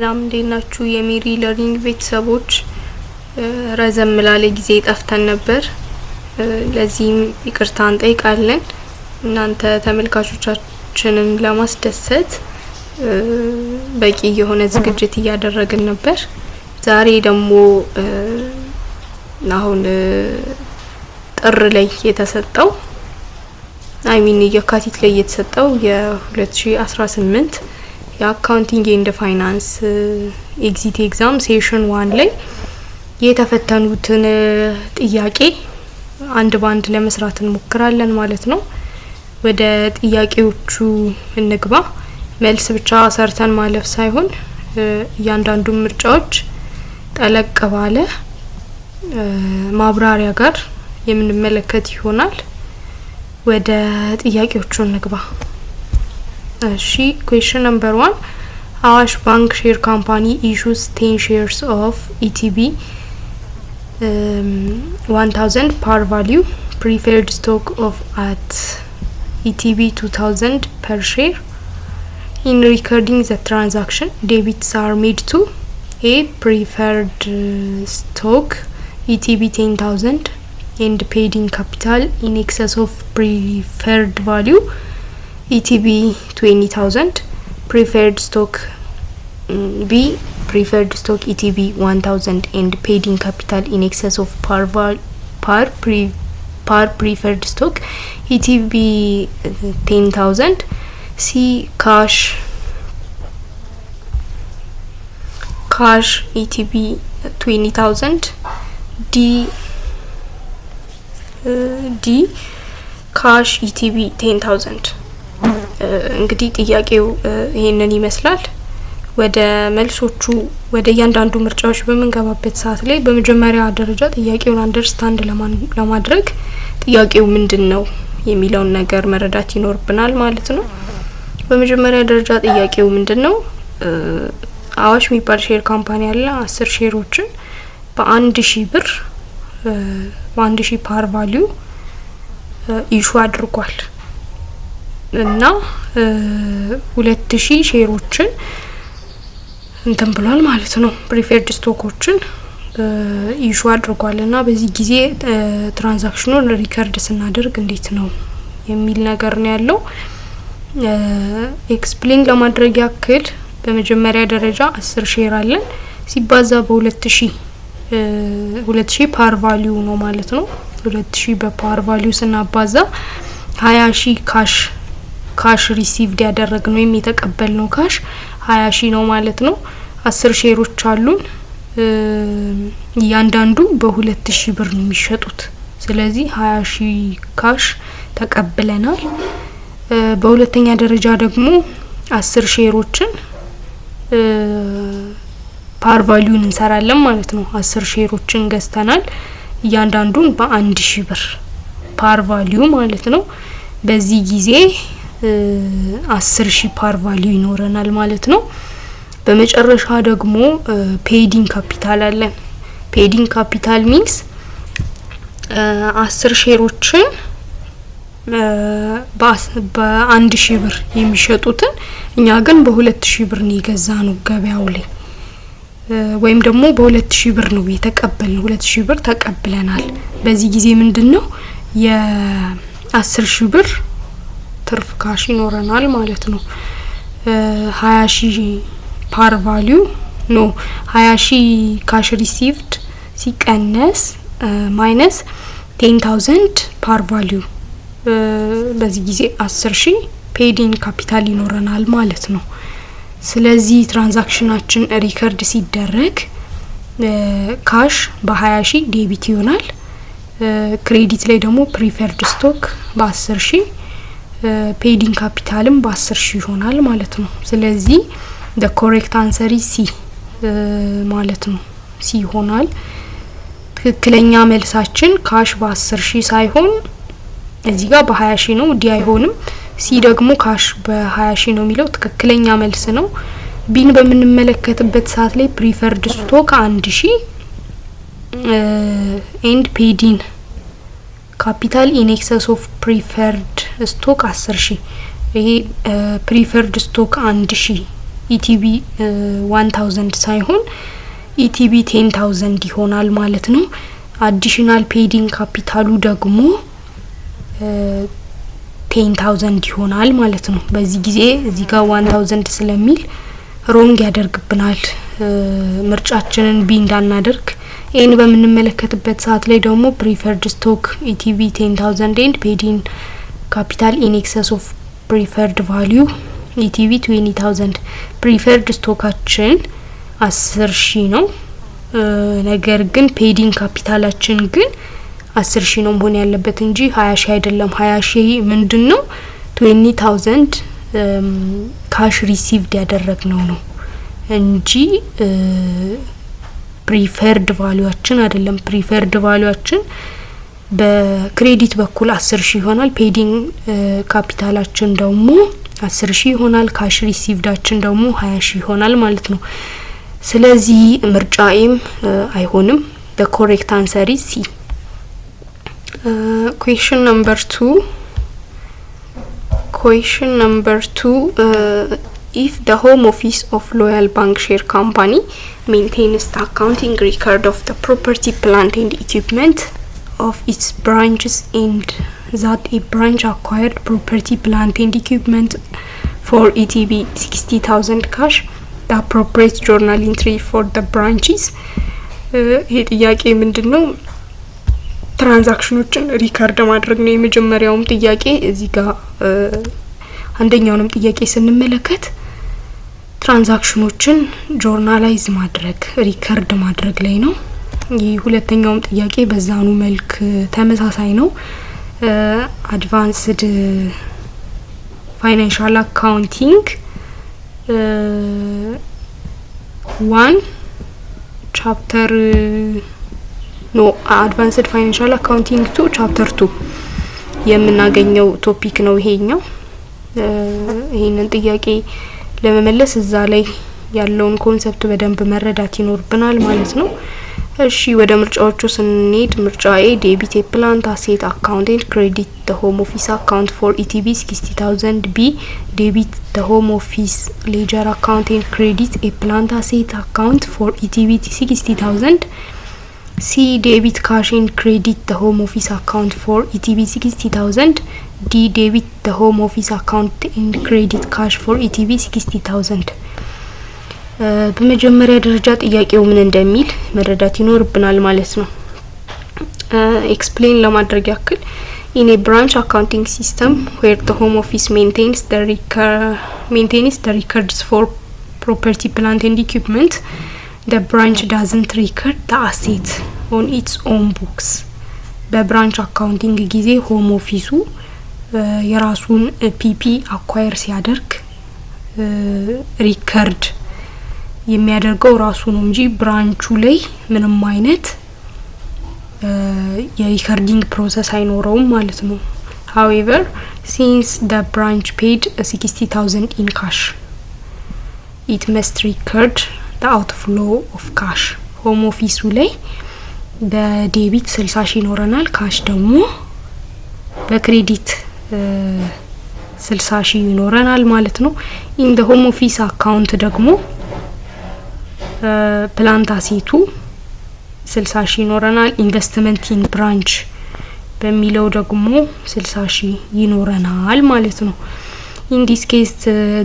ሰላም እንዴናችሁ የሜሪ ለርኒንግ ቤተሰቦች ረዘም ላለ ጊዜ ጠፍተን ነበር። ለዚህም ይቅርታ እንጠይቃለን። እናንተ ተመልካቾቻችንን ለማስደሰት በቂ የሆነ ዝግጅት እያደረግን ነበር። ዛሬ ደግሞ አሁን ጥር ላይ የተሰጠው የካቲት ላይ የተሰጠው የ2018 የአካውንቲንግ ኤንድ ፋይናንስ ኤግዚት ኤግዛም ሴሽን 1 ላይ የተፈተኑትን ጥያቄ አንድ ባንድ ለመስራት እንሞክራለን ማለት ነው። ወደ ጥያቄዎቹ እንግባ። መልስ ብቻ ሰርተን ማለፍ ሳይሆን እያንዳንዱ ምርጫዎች ጠለቅ ባለ ማብራሪያ ጋር የምንመለከት ይሆናል። ወደ ጥያቄዎቹ እንግባ። እሺ question number 1 Awash Bank share company issues 10 shares of ETB 1000 par value preferred stock of at ETB 2000 per share. In recording the transaction, debits are made to A preferred stock ETB 10,000 and paid in capital in excess of preferred value ETB 20,000, preferred stock B preferred stock ETB 1000 and paid in capital in excess of par preferred stock ETB 10,000. C cash ETB 20,000. D cash ETB 10,000. እንግዲህ ጥያቄው ይሄንን ይመስላል። ወደ መልሶቹ ወደ እያንዳንዱ ምርጫዎች በመንገባበት ሰዓት ላይ በመጀመሪያ ደረጃ ጥያቄውን አንደርስታንድ ለማድረግ ጥያቄው ምንድነው የሚለውን ነገር መረዳት ይኖርብናል ማለት ነው። በመጀመሪያ ደረጃ ጥያቄው ምንድነው? አዋሽ የሚባል ሼር ካምፓኒ አለ 10 ሼሮችን በ1000 ብር በ1000 ፓር ቫልዩ ኢሹ አድርጓል እና 2000 ሼሮችን እንትን ብሏል ማለት ነው። ፕሪፌርድ ስቶኮችን ኢሹ አድርጓልና በዚህ ጊዜ ትራንዛክሽኑን ሪከርድ ስናደርግ እንዴት ነው የሚል ነገር ነው ያለው። ኤክስፕሌን ለማድረግ ያክል በመጀመሪያ ደረጃ 10 ሼር አለን ሲባዛ በ2000 ፓር ቫልዩ ነው ማለት ነው። 2000 በፓር ቫልዩ ስናባዛ 20000 ካሽ ሪሲቭድ ያደረግነው ወይም የተቀበልነው ካሽ 20000 ነው ማለት ነው። 10 ሼሮች አሉን እያንዳንዱ በ2000 ብር ነው የሚሸጡት። ስለዚህ 20000 ካሽ ተቀብለናል። በሁለተኛ ደረጃ ደግሞ 10 ሼሮችን ፓር ቫልዩን እንሰራለን ማለት ነው። 10 ሼሮችን ገዝተናል እያንዳንዱን በ1000 ብር ፓር ቫልዩ ማለት ነው። በዚህ ጊዜ 10000 ፓር ቫልዩ ይኖረናል ማለት ነው። በመጨረሻ ደግሞ ፔዲንግ ካፒታል አለን። ፔዲንግ ካፒታል ሚንስ 10 ሼሮችን በ1000 ብር የሚሸጡትን እኛ ግን በ2000 ብር ነው የገዛነው ገበያው ላይ ወይም ደግሞ በ2000 ብር ነው የተቀበልነው። 2000 ብር ተቀብለናል። በዚህ ጊዜ ምንድነው የ10000 ብር ትርፍ ካሽ ይኖረናል ማለት ነው። 20000 ፓር ቫልዩ ነው 20000 ካሽ ሪሲቭድ ሲቀነስ ማይነስ 10000 ፓር ቫልዩ በዚህ ጊዜ 10000 ፔዲንግ ካፒታል ይኖረናል ማለት ነው። ስለዚህ ትራንዛክሽናችን ሪከርድ ሲደረግ ካሽ በ20000 ዴቢት ይሆናል። ክሬዲት ላይ ደግሞ ፕሪፈርድ ስቶክ በ10000 ፔዲንግ ካፒታልም በ10000 ይሆናል ማለት ነው። ስለዚህ the correct answer is C ማለት ነው። C ይሆናል ትክክለኛ መልሳችን። ካሽ በ10000 ሳይሆን እዚህ ጋር በ20000 ነው። ዲ አይሆንም። ሲ ደግሞ ካሽ በ20000 ነው የሚለው ትክክለኛ መልስ ነው። ቢን በምንመለከትበት ሰዓት ላይ ፕሪፈርድ ስቶክ 1000 ኤንድ ፔዲን ካፒታል ኢን ኤክሰስ ኦፍ ፕሪፈርድ ስቶክ 10000 ይሄ ፕሪፈርድ ስቶክ 1000 ኢቲቢ 1000 ሳይሆን ኢቲቢ 10000 ይሆናል ማለት ነው። አዲሽናል ፔዲንግ ካፒታሉ ደግሞ 10000 ይሆናል ማለት ነው። በዚህ ጊዜ እዚህ ጋር 1000 ስለሚል ሮንግ ያደርግብናል። ምርጫችንን ቢ እንዳናደርግ ኤን በምንመለከትበት ሰዓት ላይ ደግሞ ፕሪፈርድ ስቶክ ኢቲቢ 10000 ኤንድ ፔዲንግ ካፒታል ኢን ኤክሰስ ኦፍ ፕሪፈርድ ቫልዩ ኢቲቢ 20000 ፕሪፈርድ ስቶካችን 10000 ነው። ነገር ግን ፔዲንግ ካፒታላችን ግን 10000 ነው መሆን ያለበት እንጂ 20000 አይደለም። 20000 ምንድነው 20000 ካሽ ሪሲቭድ ያደረግነው ነው እንጂ ፕሪፈርድ ቫልዩአችን አይደለም። ፕሪፈርድ ቫልዩአችን በክሬዲት በኩል 10000 ይሆናል። ፔዲንግ ካፒታላችን ደግሞ 10000 ይሆናል። ካሽ ሪሲቭዳችን ደግሞ 20000 ይሆናል ማለት ነው። ስለዚህ ምርጫዬም አይሆንም። the correct answer is C. Question number 2 if the home office of Loyal Bank Share Company maintains the accounting record of the property, plant and equipment of its branches and that a branch acquired property, plant and equipment for ETB 60,000 cash, the appropriate journal entry for the branches. ይሄ ጥያቄ ምንድነው? ትራንዛክሽኖችን ሪከርድ ማድረግ ነው የመጀመሪያውም ጥያቄ። እዚህ ጋር አንደኛውንም ጥያቄ ስንመለከት ትራንዛክሽኖችን ጆርናላይዝ ማድረግ ሪከርድ ማድረግ ላይ ነው። ይህ ሁለተኛውም ጥያቄ በዛኑ መልክ ተመሳሳይ ነው። አድቫንስድ ፋይናንሻል አካውንቲንግ 1 ቻፕተር ኖ አድቫንስድ ፋይናንሻል አካውንቲንግ 2 ቻፕተር 2 የምናገኘው ቶፒክ ነው ይሄኛው። ይሄንን ጥያቄ ለመመለስ እዛ ላይ ያለውን ኮንሰፕት በደንብ መረዳት ይኖርብናል ማለት ነው። እሺ ወደ ምርጫዎቹ ስንሄድ ምርጫ ኤ ዴቢት ፕላንት አሴት አካውንት ኤንድ ክሬዲት the home office account for ETB 60000 ቢ ዴቢት the home office ledger account and credit a plant asset account for ETB 60000 ሲ ዴቢት cash and credit the home office account for ETB 60000 ዲ ዴቢት the home office account and credit cash for ETB 60000 በመጀመሪያ ደረጃ ጥያቄው ምን እንደሚል መረዳት ይኖርብናል ማለት ነው። ኤክስፕሌን ለማድረግ ያክል in a branch accounting system where the home office maintains the records for property, plant and equipment, the branch doesn't record the asset on its own books. በብራንች አካውንቲንግ ጊዜ ሆም ኦፊሱ የራሱን ፒፒ አኳየር ሲያደርግ ሪከርድ የሚያደርገው ራሱ ነው እንጂ ብራንቹ ላይ ምንም አይነት የሪከርዲንግ ፕሮሰስ አይኖረውም ማለት ነው። however since the branch paid 60000 in cash it must record the outflow of cash. ሆም ኦፊሱ ላይ በዴቢት 60000 ይኖረናል፣ ካሽ ደግሞ በክሬዲት 60000 ይኖረናል ማለት ነው። in the home office account ደግሞ ፕላንት አሴቱ 60000 ይኖረናል። ኢንቨስትመንት ኢን ብራንች በሚለው ደግሞ 60000 ይኖረናል ማለት ነው። in this case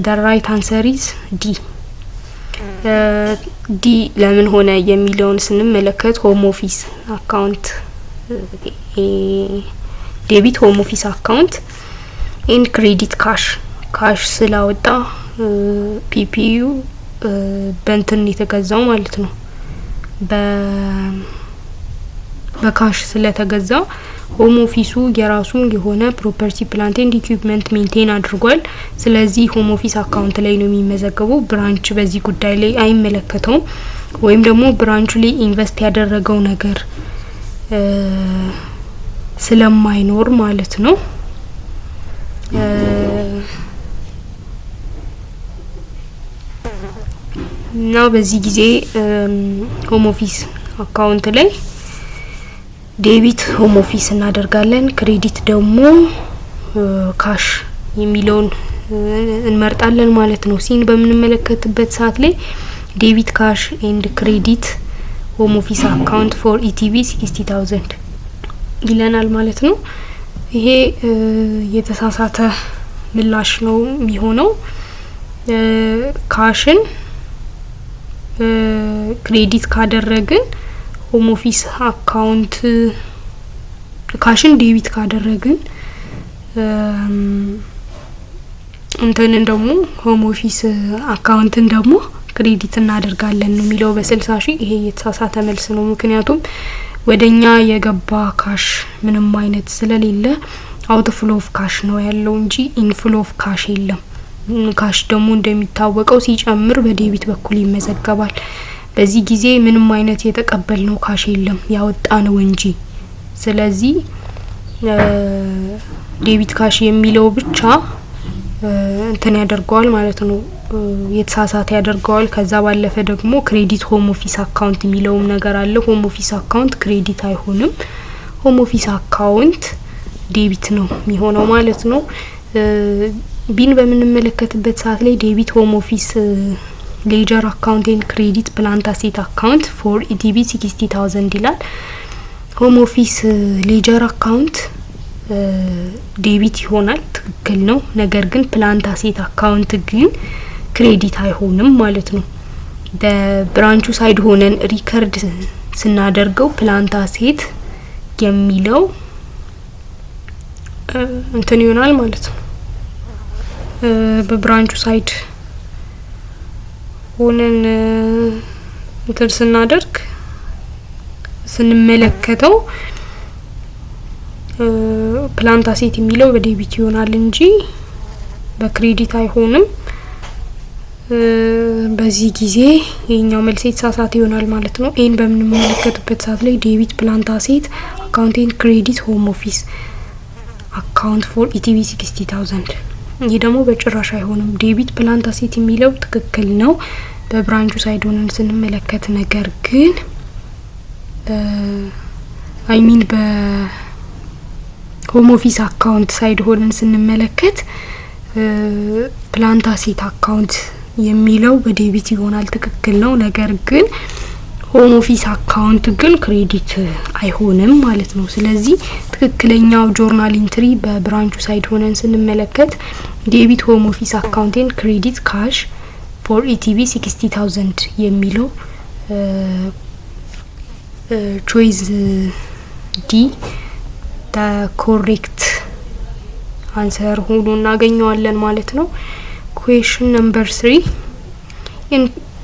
the right answer is D. ዲ ለምን ሆነ የሚለውን ስንመለከት ሆም ኦፊስ አካውንት ዴቢት ሆም ኦፊስ አካውንት ኤንድ ክሬዲት ካሽ ስላወጣ ፒፒዩ በእንትን የተገዛው ማለት ነው። በካሽ ስለተገዛ ሆም ኦፊሱ የራሱን የሆነ ፕሮፐርቲ ፕላንት ኤንድ ኢኩዊፕመንት ሜንቴን አድርጓል። ስለዚህ ሆም ኦፊስ አካውንት ላይ ነው የሚመዘገበው። ብራንች በዚህ ጉዳይ ላይ አይመለከተውም፣ ወይም ደግሞ ብራንቹ ላይ ኢንቨስት ያደረገው ነገር ስለማይኖር ማለት ነው። እና በዚህ ጊዜ ሆም ኦፊስ አካውንት ላይ ዴቢት ሆም ኦፊስ እናደርጋለን፣ ክሬዲት ደግሞ ካሽ የሚለውን እንመርጣለን ማለት ነው። ሲን በምንመለከትበት ሰዓት ላይ ዴቢት ካሽ ኤንድ ክሬዲት ሆም ኦፊስ አካውንት ፎር ኢቲቪ 60000 ይለናል ማለት ነው። ይሄ የተሳሳተ ምላሽ ነው የሚሆነው። ካሽን ክሬዲት ካደረግን ሆም ኦፊስ አካውንት ካሽን ዴቢት ካደረግን እንተንን ደግሞ ሆም ኦፊስ አካውንትን ደግሞ ክሬዲት እናደርጋለን ነው የሚለው በ60,000። ይሄ የተሳሳተ መልስ ነው። ምክንያቱም ወደኛ የገባ ካሽ ምንም አይነት ስለሌለ አውት ፍሎ ኦፍ ካሽ ነው ያለው እንጂ ኢንፍሎ ኦፍ ካሽ የለም። ካሽ ደግሞ እንደሚታወቀው ሲጨምር በዴቢት በኩል ይመዘገባል። በዚህ ጊዜ ምንም አይነት የተቀበልነው ካሽ የለም ያወጣ ነው እንጂ። ስለዚህ ዴቢት ካሽ የሚለው ብቻ እንትን ያደርገዋል ማለት ነው፣ የተሳሳተ ያደርገዋል። ከዛ ባለፈ ደግሞ ክሬዲት ሆም ኦፊስ አካውንት የሚለውም ነገር አለ። ሆም ኦፊስ አካውንት ክሬዲት አይሆንም። ሆም ኦፊስ አካውንት ዴቢት ነው የሚሆነው ማለት ነው። ቢን በምንመለከትበት ሰዓት ላይ ዴቢት ሆም ኦፊስ ሌጀር አካውንት ኤንድ ክሬዲት ፕላንት አሴት አካውንት ፎር ኢቲቪ 60000 ይላል። ሆም ኦፊስ ሌጀር አካውንት ዴቢት ይሆናል፣ ትክክል ነው። ነገር ግን ፕላንት አሴት አካውንት ግን ክሬዲት አይሆንም ማለት ነው። በብራንቹ ሳይድ ሆነን ሪከርድ ስናደርገው ፕላንት አሴት የሚለው እንትን ይሆናል ማለት ነው። በብራንቹ ሳይድ ሆነን እንትን ስንመለከተው ፕላንት አሴት የሚለው በዴቢት ይሆናል እንጂ በክሬዲት አይሆንም። በዚህ ጊዜ የኛው መልስ የተሳሳተ ይሆናል ማለት ነው። ኤን በምንመለከትበት ሰዓት ላይ ዴቢት ፕላንት አሴት አካውንት ኤንድ ክሬዲት ሆም ኦፊስ አካውንት ፎር ኢቲቪ 60000 ይህ ደግሞ በጭራሽ አይሆንም። ዴቢት ፕላንት አሴት የሚለው ትክክል ነው በብራንቹ ሳይድ ሆነን ስንመለከት። ነገር ግን አይሚን በሆም ኦፊስ አካውንት ሳይድ ሆነን ስንመለከት ፕላንት አሴት አካውንት የሚለው በዴቢት ይሆናል፣ ትክክል ነው። ነገር ግን ሆም ኦፊስ አካውንት ግን ክሬዲት አይሆንም ማለት ነው። ስለዚህ ትክክለኛው ጆርናል ኢንትሪ በብራንቹ ሳይድ ሆነን ስንመለከት ዴቢት ሆም ኦፊስ አካውንትን ክሬዲት ካሽ ፎር ኢቲቪ 60000 የሚለው ቾይስ ዲ ኮሬክት አንሰር ሆኖ እናገኘዋለን ማለት ነው። ኩዌስችን ነምበር 3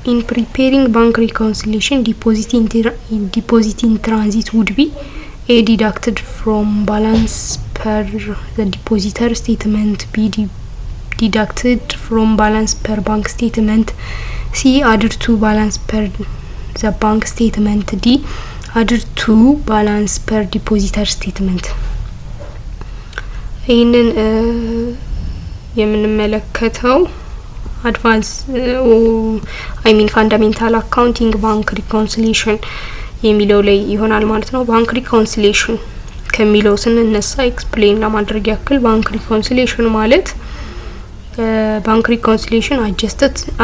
in preparing bank reconciliation deposit in transit would be A deducted from balance per the depositor statement, B deducted from balance per bank statement, C added to balance per the bank statement, D added to balance per depositor statement. ይህንን የምንመለከተው አድቫንስ ፋንዳሜንታል አካውንቲንግ ባንክ ሪኮንሲሊዬሽን የሚለው ላይ ይሆናል ማለት ነው። ባንክ ሪኮንሲሊዬሽን ከሚለው ስንነሳ ኤክስፕሌን ለማድረግ ያክል ባንክ ሪኮንሲሊዬሽን ማለት ባንክ ሪኮንሲሊዬሽን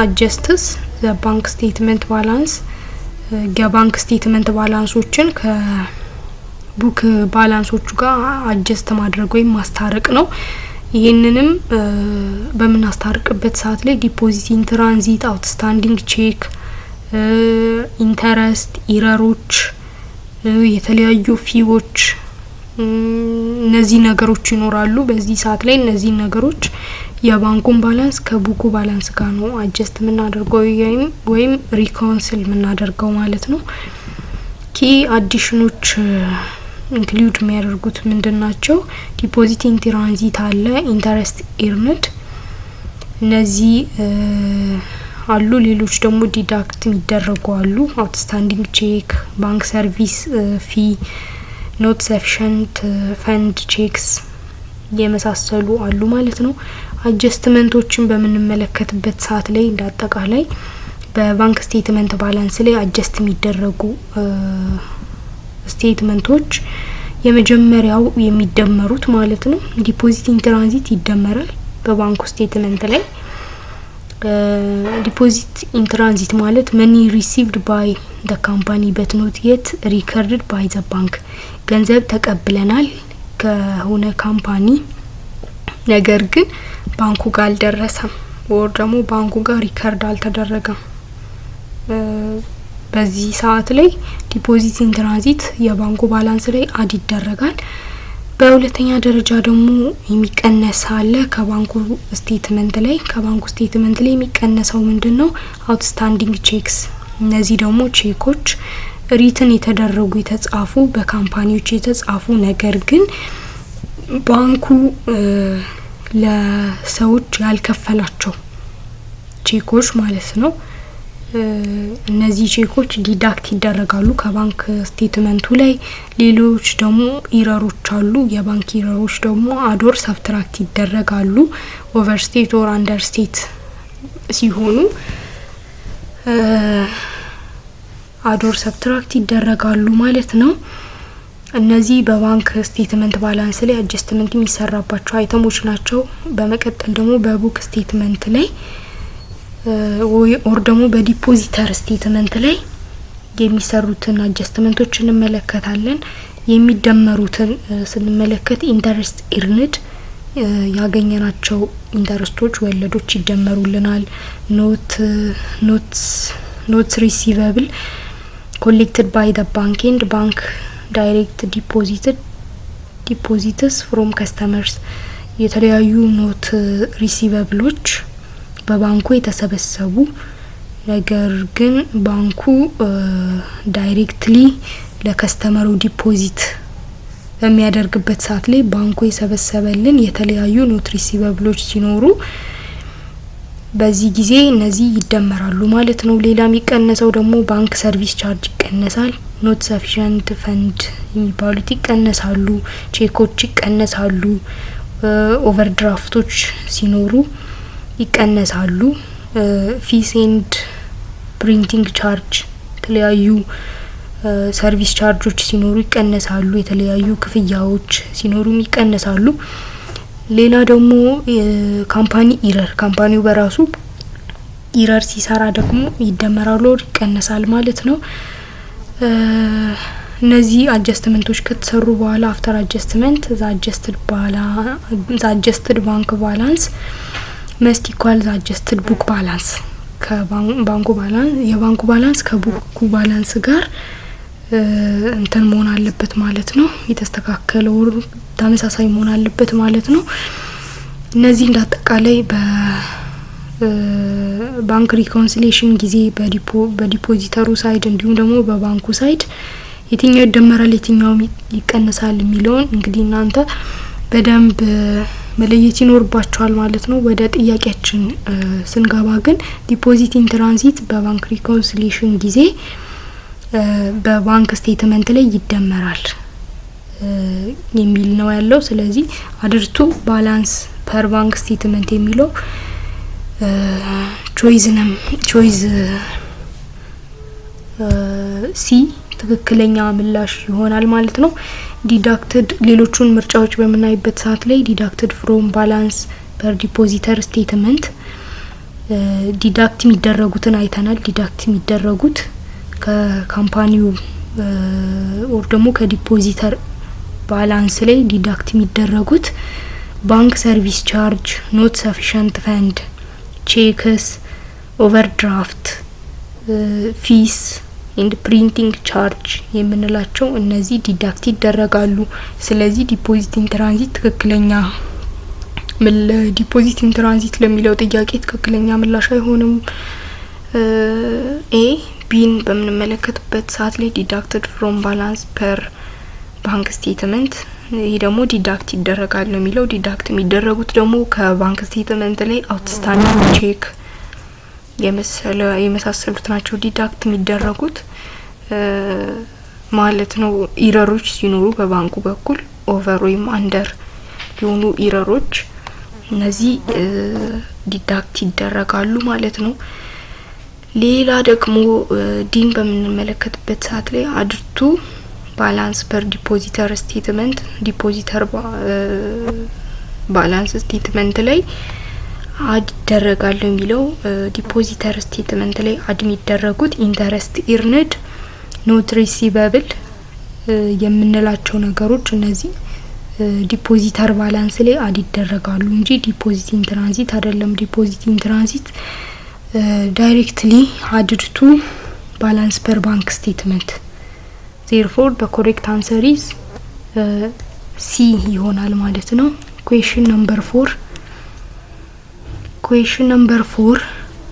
አጀስትስ ዘ ባንክ ስቴትመንት ባላንስ የባንክ ስቴትመንት ባላንሶችን ከቡክ ባላንሶቹ ጋር አጀስት ማድረግ ወይም ማስታረቅ ነው። ይሄንንም በምናስታርቅበት ሰዓት ላይ ዲፖዚት ኢን ትራንዚት፣ አውትስታንዲንግ ቼክ፣ ኢንተረስት፣ ኢረሮች፣ የተለያዩ ፊዎች እነዚህ ነገሮች ይኖራሉ። በዚህ ሰዓት ላይ እነዚህ ነገሮች የባንኩን ባላንስ ከቡኩ ባላንስ ጋር ነው አጀስት የምናደርገው ወይም ሪኮንሲል የምናደርገው ማለት ነው። ኪ አዲሽኖች ኢንክሉድ የሚያደርጉት ምንድናቸው? ዲፖዚት ኢን ትራንዚት አለ፣ ኢንተረስት ኤርንድ እነዚህ አሉ። ሌሎች ደግሞ ዲዳክት የሚደረጉ አሉ። አውትስታንዲንግ ቼክ፣ ባንክ ሰርቪስ ፊ፣ ኖት ሰፊሽንት ፈንድ ቼክስ የመሳሰሉ አሉ ማለት ነው። አጀስትመንቶችን በምንመለከትበት ሰዓት ላይ እንዳጠቃላይ በባንክ ስቴትመንት ባላንስ ላይ አጀስት የሚደረጉ ስቴትመንቶች የመጀመሪያው የሚደመሩት ማለት ነው ዲፖዚት ኢን ትራንዚት ይደመራል። በባንኩ ስቴትመንት ላይ ዲፖዚት ኢን ትራንዚት ማለት መኒ ሪሲቭድ ባይ ዘ ካምፓኒ በት ኖት የት ሪከርድድ ባይ ዘ ባንክ ገንዘብ ተቀብለናል ከሆነ ካምፓኒ ነገር ግን ባንኩ ጋር አልደረሰም ወር ደግሞ ባንኩ ጋር ሪከርድ አልተደረገም በዚህ ሰዓት ላይ ዲፖዚት ኢን ትራንዚት የባንኩ ባላንስ ላይ አድ ይደረጋል በሁለተኛ ደረጃ ደግሞ የሚቀነስ አለ ከባንኩ ስቴትመንት ላይ የሚቀነሰው ምንድነው አውትስታንዲንግ ቼክስ እነዚህ ደግሞ ቼኮች ሪትን የተደረጉ የተጻፉ በካምፓኒዎች የተጻፉ ነገር ግን ባንኩ ለሰዎች ያልከፈላቸው ቼኮች ማለት ነው እነዚህ ቼኮች ዲዳክት ይደረጋሉ ከባንክ ስቴትመንቱ ላይ ሌሎች ደግሞ ኢረሮች አሉ የባንክ ኢረሮች ደግሞ አዶር ሰብትራክት ይደረጋሉ ኦቨርስቴት ኦር አንደርስቴት ሲሆኑ አዶር ሰብትራክት ይደረጋሉ ማለት ነው እነዚህ በባንክ ስቴትመንት ባላንስ ላይ አጀስትመንት የሚሰራባቸው አይተሞች ናቸው በመቀጠል ደግሞ በቡክ ስቴትመንት ላይ ኦር ደግሞ በዲፖዚተር ስቴትመንት ላይ የሚሰሩትን አጀስትመንቶች እንመለከታለን የሚደመሩትን ስንመለከት ኢንተረስት ኢርንድ ያገኘናቸው ኢንተረስቶች ወለዶች ይደመሩልናል ኖትስ ሪሲቨብል ኮሌክትድ ባይ ዘ ባንክ ኤንድ ባንክ ዳይሬክት ዲፖዚትስ ፍሮም ከስተመርስ የተለያዩ ኖት ሪሲቨብሎች በባንኩ የተሰበሰቡ ነገር ግን ባንኩ ዳይሬክትሊ ለከስተመሩ ዲፖዚት በሚያደርግበት ሰዓት ላይ ባንኩ የሰበሰበልን የተለያዩ ኖት ሪሲቨብሎች ሲኖሩ በዚህ ጊዜ እነዚህ ይደመራሉ ማለት ነው ሌላ የሚቀነሰው ደግሞ ባንክ ሰርቪስ ቻርጅ ይቀነሳል ኖት ሰፊሽንት ፈንድ የሚባሉት ይቀነሳሉ ቼኮች ይቀነሳሉ ኦቨርድራፍቶች ሲኖሩ ይቀነሳሉ ፊስ ኤንድ ፕሪንቲንግ ቻርጅ የተለያዩ ሰርቪስ ቻርጆች ሲኖሩ ይቀነሳሉ የተለያዩ ክፍያዎች ሲኖሩ ይቀነሳሉ ሌላ ደግሞ ካምፓኒ ኢረር ካምፓኒው በራሱ ኢረር ሲሰራ ደግሞ ይደመራሉ ይቀነሳል ማለት ነው እነዚህ አጀስትመንቶች ከተሰሩ በኋላ አፍተር አጀስትመንት አጀስትድ ባንክ ባላንስ መስት ኢኳል አጀስትድ ቡክ ባላንስ ከባንኩ ባላንስ የባንኩ ባላንስ ከቡኩ ባላንስ ጋር እንትን መሆን አለበት ማለት ነው የተስተካከለው ተመሳሳይ መሆን አለበት ማለት ነው እነዚህ እንዳጠቃላይ በባንክ ሪኮንሲሊዬሽን ጊዜ በዲፖዚተሩ ሳይድ እንዲሁም ደግሞ በባንኩ ሳይድ የትኛው ይደመራል የትኛው ይቀነሳል የሚለውን እንግዲህ እናንተ በደንብ መለየት ይኖርባችኋል ማለት ነው ወደ ጥያቄያችን ስንገባ ግን ዲፖዚት ኢን ትራንዚት በባንክ ሪኮንሲሊዬሽን ጊዜ በባንክ ስቴትመንት ላይ ይደመራል የሚል ነው ያለው ስለዚህ አድርቱ ባላንስ ፐር ባንክ ስቴትመንት የሚለው ቾይዝ ሲ ትክክለኛ ምላሽ ይሆናል ማለት ነው ዲዳክትድ ሌሎቹን ምርጫዎች በመናይበት ሰዓት ላይ ዲዳክትድ ፍሮም ባላንስ ፐር ዲፖዚተር ስቴትመንት ዲዳክት የሚደረጉትን አይተናል ዲዳክት የሚደረጉት ከካምፓኒው ኦር ደግሞ ከዲፖዚተር ባላንስ ላይ ዲዳክት የሚደረጉት ባንክ ሰርቪስ ቻርጅ ኖት ሰፊሽንት ፈንድ ቼክስ ኦቨርድራፍት ፊስ ኤንድ ፕሪንቲንግ ቻርጅ የምንላቸው እነዚህ ዲዳክት ይደረጋሉ ስለዚህ ዲፖዚት ኢን ትራንዚት ትክክለኛ ዲፖዚት ኢን ትራንዚት ለሚለው ጥያቄ ትክክለኛ ምላሽ አይሆንም ኤ ቢን በምንመለከትበት ሰዓት ላይ ዲዳክትድ ፍሮም ባላንስ ፐር ባንክ ስቴትመንት ይሄ ደግሞ ዲዳክት ይደረጋል ነው የሚለው ዲዳክት የሚደረጉት ደግሞ ከባንክ ስቴትመንት ላይ አውትስታንዲንግ ቼክ የመሳሰሉት ናቸው ዲዳክት የሚደረጉት ማለት ነው ኢረሮች ሲኖሩ በባንኩ በኩል ኦቨር ወይም አንደር የሆኑ ኢረሮች እነዚህ ዲዳክት ይደረጋሉ ማለት ነው ሌላ ደግሞ ዲን በምንመለከትበት ሰዓት ላይ አድርቱ ባላንስ ፐር ዲፖዚተር ስቴትመንት ዲፖዚተር ባላንስ ስቴትመንት ላይ አድ ይደረጋሉ የሚለው ዲፖዚተር ስቴትመንት ላይ አድ የሚደረጉት ኢንተረስት ኢርንድ ኖት ሪሲቨብል የምንላቸው ነገሮች እነዚህ ዲፖዚተር ባላንስ ላይ አድ ይደረጋሉ እንጂ ዲፖዚት ኢን ትራንዚት አይደለም። ዲፖዚት ኢን ትራንዚት ዳይሬክትሊ አድድ ቱ ባላንስ ፐር ባንክ ስቴትመንት። therefore the correct answer is C ይሆናል ማለት ነው። question number 4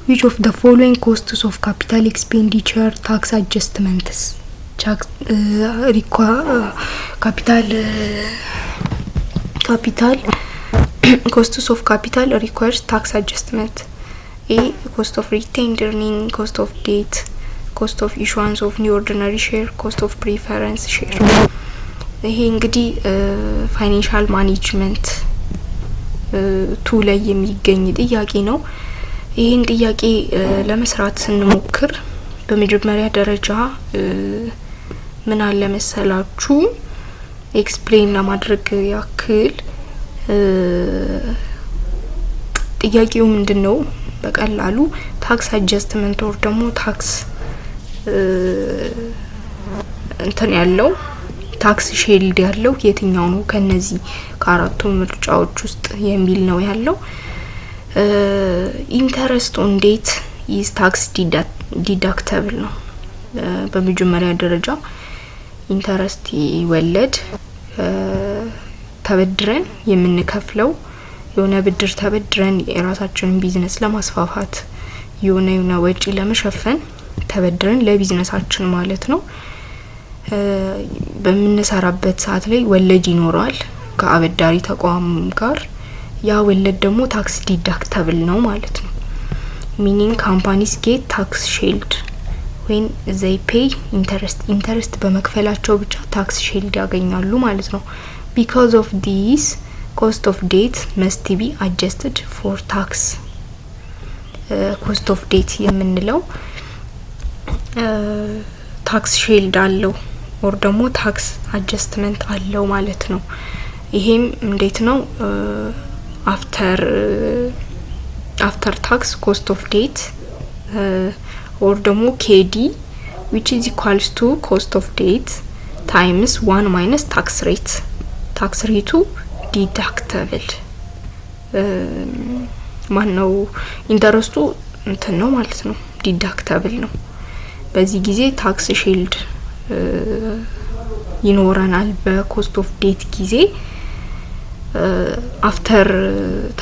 which of the following costs of capital expenditure tax adjustments capital costs of capital requires tax adjustment? A. cost of retained earning, cost of debt, cost of issuance of new ordinary share, cost of preference share. ይሄ እንግዲህ ፋይናንሻል ማኔጅመንት ቱ ላይ የሚገኝ ጥያቄ ነው። ይሄን ጥያቄ ለመስራት ስንሞክር በመጀመሪያ ደረጃ ምን አለ መሰላችሁ ኤክስፕሌን ለማድረግ ያክል ጥያቄው ምንድነው በቀላሉ ታክስ አጀስትመንት ወር ደግሞ ታክስ እንትን ያለው ታክስ ሼልድ ያለው የትኛው ነው ከነዚህ ከአራቱ ምርጫዎች ውስጥ የሚል ነው ያለው። ኢንተረስት ኦን ዴት ኢዝ ታክስ ዲዳክተብል ነው። በመጀመሪያ ደረጃ ኢንተረስት ወለድ ተበድረን የምንከፍለው የሆነ ብድር ተበድረን የራሳችንን ቢዝነስ ለማስፋፋት የሆነ ወጪ ለመሸፈን ተበድረን ለቢዝነሳችን ማለት ነው በምንሰራበት ሰዓት ላይ ወለድ ይኖራል ከአበዳሪ ተቋም ጋር። ያ ወለድ ደግሞ ታክስ ዲዳክተብል ነው ማለት ነው። meaning companies get tax shield when they pay interest በመክፈላቸው ብቻ ታክስ ሺልድ ያገኛሉ ማለት ነው። because of this cost of debt must be adjusted for tax. cost of debt የምንለው ታክስ ሺልድ አለው or ደግሞ ታክስ አጀስትመንት አለው ማለት ነው። ይሄም እንዴት ነው after tax cost of debt or ደግሞ KD which is equals to cost of debt times 1 minus tax rate. tax rate deductible ማነው ኢንተረስቱ እንትን ነው ማለት ነው ዲዳክተብል ነው። በዚህ ጊዜ ታክስ ሺልድ ይኖረናል በኮስት ኦፍ ዴት ጊዜ። አፍተር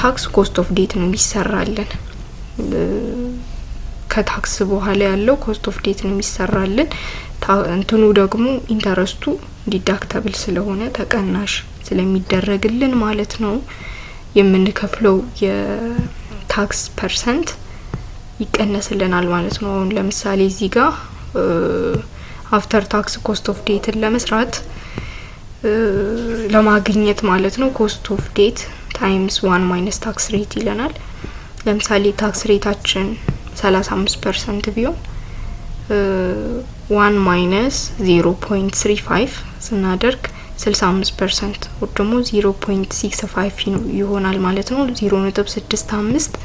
ታክስ ኮስት ኦፍ ዴት ነው የሚሰራልን። ከታክስ በኋላ ያለው ኮስት ኦፍ ዴት ነው የሚሰራልን። እንትኑ ደግሞ ኢንተረስቱ ዲዳክተብል ስለሆነ ተቀናሽ ስለሚደረግልን ማለት ነው የምንከፍለው የታክስ ፐርሰንት ይቀነስልናል ማለት ነው። አሁን ለምሳሌ እዚህ ጋር አፍተር ታክስ ኮስት ኦፍ ዴትን ለመስራት ለማግኘት ማለት ነው ኮስት ኦፍ ዴት ታይምስ 1 ማይነስ ታክስ ሬት ይለናል። ለምሳሌ ታክስ ሬታችን 35% ቢሆን 1 ማይነስ 0.35 ስናደርግ 65% ወይ ደግሞ 0.65 ይሆናል ማለት ነው። 0.65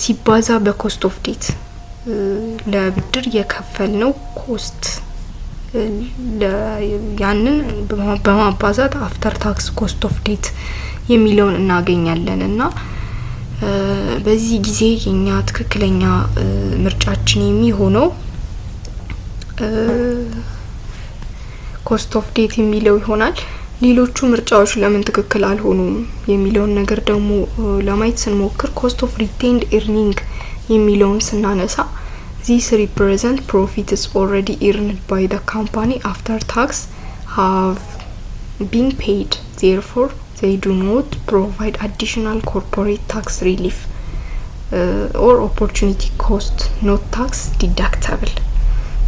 ሲባዛ በኮስት ኦፍ ዴት ለብድር የከፈልነው ኮስት ያንን በማባዛት አፍተር ታክስ ኮስት ኦፍ ዴት የሚለውን እናገኛለን። እና በዚህ ጊዜ የኛ ትክክለኛ ምርጫችን የሚሆነው ኮስት ኦፍ ዴት የሚለው ይሆናል። ሌሎቹ ምርጫዎች ለምን ትክክል አልሆኑም የሚለውን ነገር ደግሞ ለማየት ስንሞክር ኮስት ኦፍ ሪቴንድ ኤርኒንግ የሚለውን ስናነሳ this represent profits already earned by the company after tax have been paid, therefore they do not provide additional corporate tax relief or opportunity cost not tax deductible.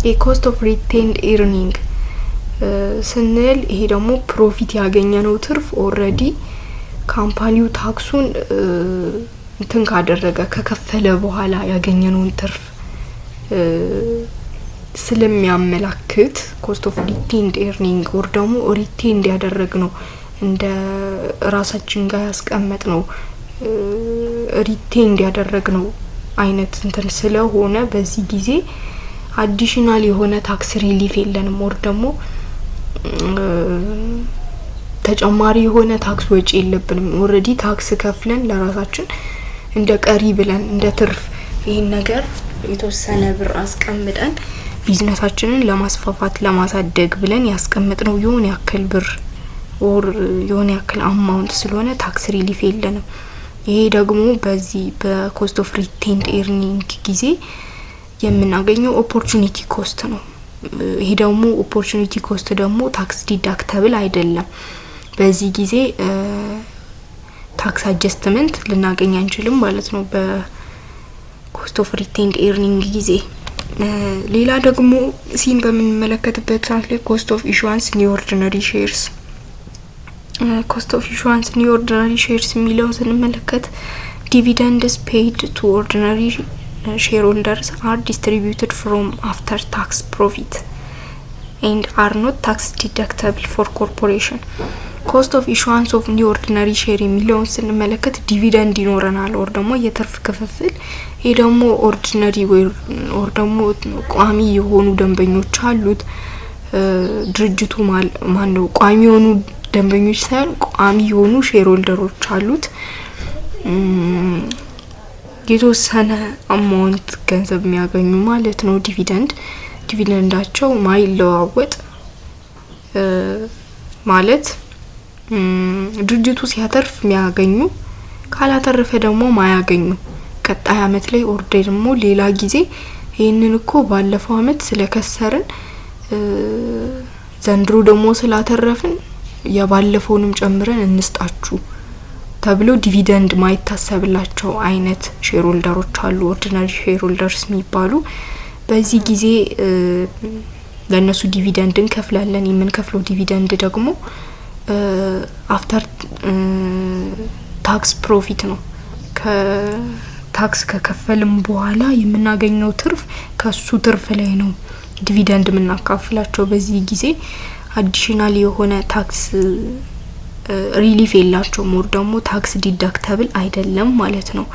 a cost of retained earning ስንል ይሄ ደግሞ ፕሮፊት ያገኘነው ትርፍ ኦሬዲ ካምፓኒው ታክሱን እንትን ካደረገ ከከፈለ በኋላ ያገኘነውን ትርፍ ስለሚያመላክት ኮስት ኦፍ ሪቴንድ ኤርኒንግ or ደግሞ ሪቴንድ ያደረግነው እንደ ራሳችን ጋር ያስቀመጥነው ሪቴን ያደረግነው አይነት እንትን ስለሆነ በዚህ ጊዜ አዲሽናል የሆነ ታክስ ሪሊፍ የለንም ወር ደግሞ ተጨማሪ የሆነ ታክስ ወጪ የለብንም ኦሬዲ ታክስ ከፍለን ለራሳችን እንደ ቀሪ ብለን እንደ ትርፍ ይሄን ነገር የተወሰነ ብር አስቀምጠን ቢዝነሳችንን ለማስፋፋት ለማሳደግ ብለን ያስቀምጥነው የሆነ ያክል ብር ኦር የሆነ ያክል አማውንት ስለሆነ ታክስ ሪሊፍ የለንም ይሄ ደግሞ በዚህ በኮስት ኦፍ ሪቴንድ ኤርኒንግ ጊዜ የምናገኘው ኦፖርቹኒቲ ኮስት ነው ይሄ ደግሞ ኦፖርቹኒቲ ኮስት ደግሞ ታክስ ዲዳክተብል አይደለም በዚህ ጊዜ ታክስ አጀስትመንት ልናገኝ አንችልም ማለት ነው በኮስት ኦፍ ሪቴንድ ኤርኒንግ ጊዜ ሌላ ደግሞ ሲን በምንመለከትበት ሰዓት ላይ ኮስት ኦፍ ኢሹዋንስ ኒው ኦርዲነሪ ሼርስ ኮስት ኦፍ ኢሹዋንስ ኒው ኦርዲነሪ ሼርስ የሚለው ስንመለከት dividends paid to ordinary shareholders are distributed from after tax profit and are not tax deductible for corporation cost of issuance of new ordinary share የሚለው ስንመለከት ዲቪደንድ ይኖረናል or ደግሞ የትርፍ ክፍፍል ይሄ ደግሞ ኦርዲነሪ or ደግሞ ቋሚ የሆኑ ደንበኞች አሉት ድርጅቱ ማነው ቋሚ የሆኑ ደንበኞች ሳይሆን ቋሚ የሆኑ ሼር ሆልደሮች አሉት የተወሰነ አማውንት ገንዘብ የሚያገኙ ማለት ነው ዲቪደንዳቸው ማይለዋወጥ ማለት ድርጅቱ ሲያተርፍ የሚያገኙ ካላተረፈ ደግሞ ማያገኙ ቀጣይ አመት ላይ ኦርደር ደግሞ ሌላ ጊዜ ይሄንን እኮ ባለፈው አመት ስለከሰርን ዘንድሮ ደግሞ ስላተረፍን ያባለፈውንም ጨምረን እንስጣችሁ ተብሎ ዲቪደንድ ማይታሰብላቸው አይነት ሼር ሆልደሮች አሉ ኦርዲናሪ ሼር ሆልደርስ የሚባሉ በዚህ ጊዜ ለነሱ ዲቪደንድን ከፍላለን የምንከፍለው ዲቪደንድ ደግሞ አፍተር ታክስ ፕሮፊት ነው ከታክስ ከከፈልም በኋላ የምናገኘው ትርፍ ከሱ ትርፍ ላይ ነው ዲቪደንድ የምናካፍላቸው በዚህ ጊዜ አዲሽናል የሆነ ታክስ ሪሊፍ የላቸው ሞር ደግሞ ታክስ ዲዳክተብል አይደለም ማለት ነው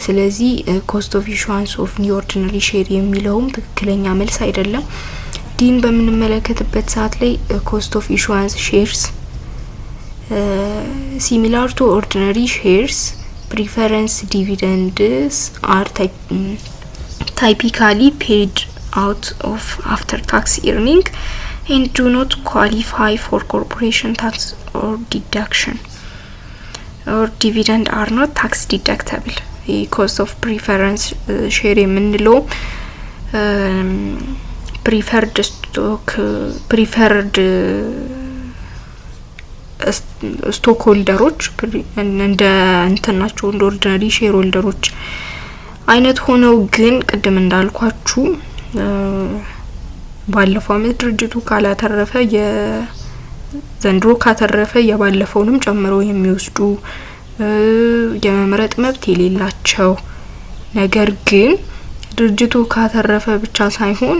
ስለዚህ ኮስት ኦፍ ኢሹዋንስ ኦፍ ኒው ኦርዲነሪ ሼር የሚለውም ትክክለኛ መልስ አይደለም ዲን በምንመለከትበት ሰዓት ላይ ኮስት ኦፍ ኢሹዋንስ ሼርስ similar to ordinary shares preference dividends are typically paid out of after tax earning and do not qualify for corporation tax or deduction or dividend are not tax deductible the cost of preference share የምንለው preferred stock preferred ስቶክ ሆልደሮች እንደ እንትናቸው እንደ ኦርዲናሪ ሼር ሆልደሮች አይነት ሆነው ግን ቅድም እንዳልኳችሁ ባለፈው አመት ድርጅቱ ካላተረፈ የዘንድሮ ካተረፈ የባለፈውንም ጨምሮ የሚወስዱ የመምረጥ መብት የሌላቸው ነገር ግን ድርጅቱ ካተረፈ ብቻ ሳይሆን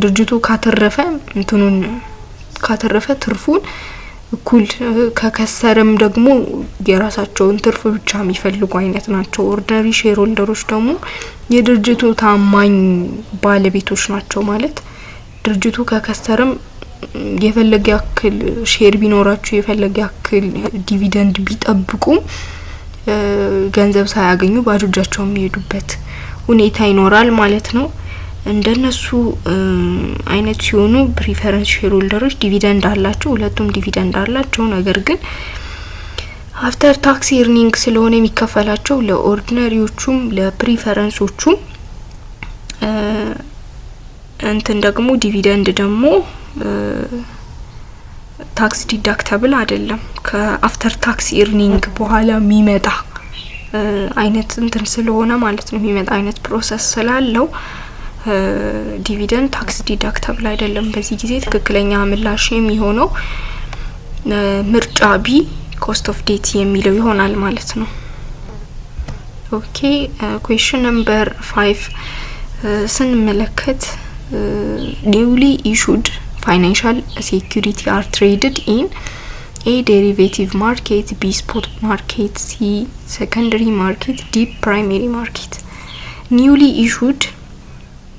ድርጅቱ ካተረፈ እንትኑን ካተረፈ ትርፉን እኩል ከከሰረም ደግሞ የራሳቸውን ትርፍ ብቻ የሚፈልጉ አይነት ናቸው ኦርዲናሪ ሼር ሆልደሮች ደግሞ የድርጅቱ ታማኝ ባለቤቶች ናቸው ማለት ድርጅቱ ከከሰረም የፈለገ ያክል ሼር ቢኖራቸው የፈለገ ያክል ዲቪደንድ ቢጠብቁ ገንዘብ ሳያገኙ ባዶጃቸው የሚሄዱበት ሁኔታ ይኖራል ማለት ነው እንደነሱ አይነት ሲሆኑ ፕሪፈረንስ ሼር ሆልደሮች ዲቪደንድ አላቸው ሁለቱም ዲቪደንድ አላቸው ነገር ግን አፍተር ታክስ ኤርኒንግ ስለሆነ የሚከፈላቸው ለኦርዲናሪዎቹም ለፕሪፈረንሶቹም እንትን ደግሞ ዲቪደንድ ደግሞ ታክስ ዲዳክተብል አይደለም ከአፍተር ታክስ ኤርኒንግ በኋላ የሚመጣ አይነት እንትን ስለሆነ ማለት ነው የሚመጣ አይነት ፕሮሰስ ስላለው ዲቪደንድ ታክስ ዲዳክተብል አይደለም በዚህ ጊዜ ትክክለኛ ምላሽ የሚሆነው ምርጫ ቢ ኮስት ኦፍ ዴት የሚለው ይሆናል ማለት ነው ኦኬ ኩዌስችን ነምበር 5 ስንመለከት newly issued financial security are traded in A derivative market, B spot market, C secondary market, D primary market። newly issued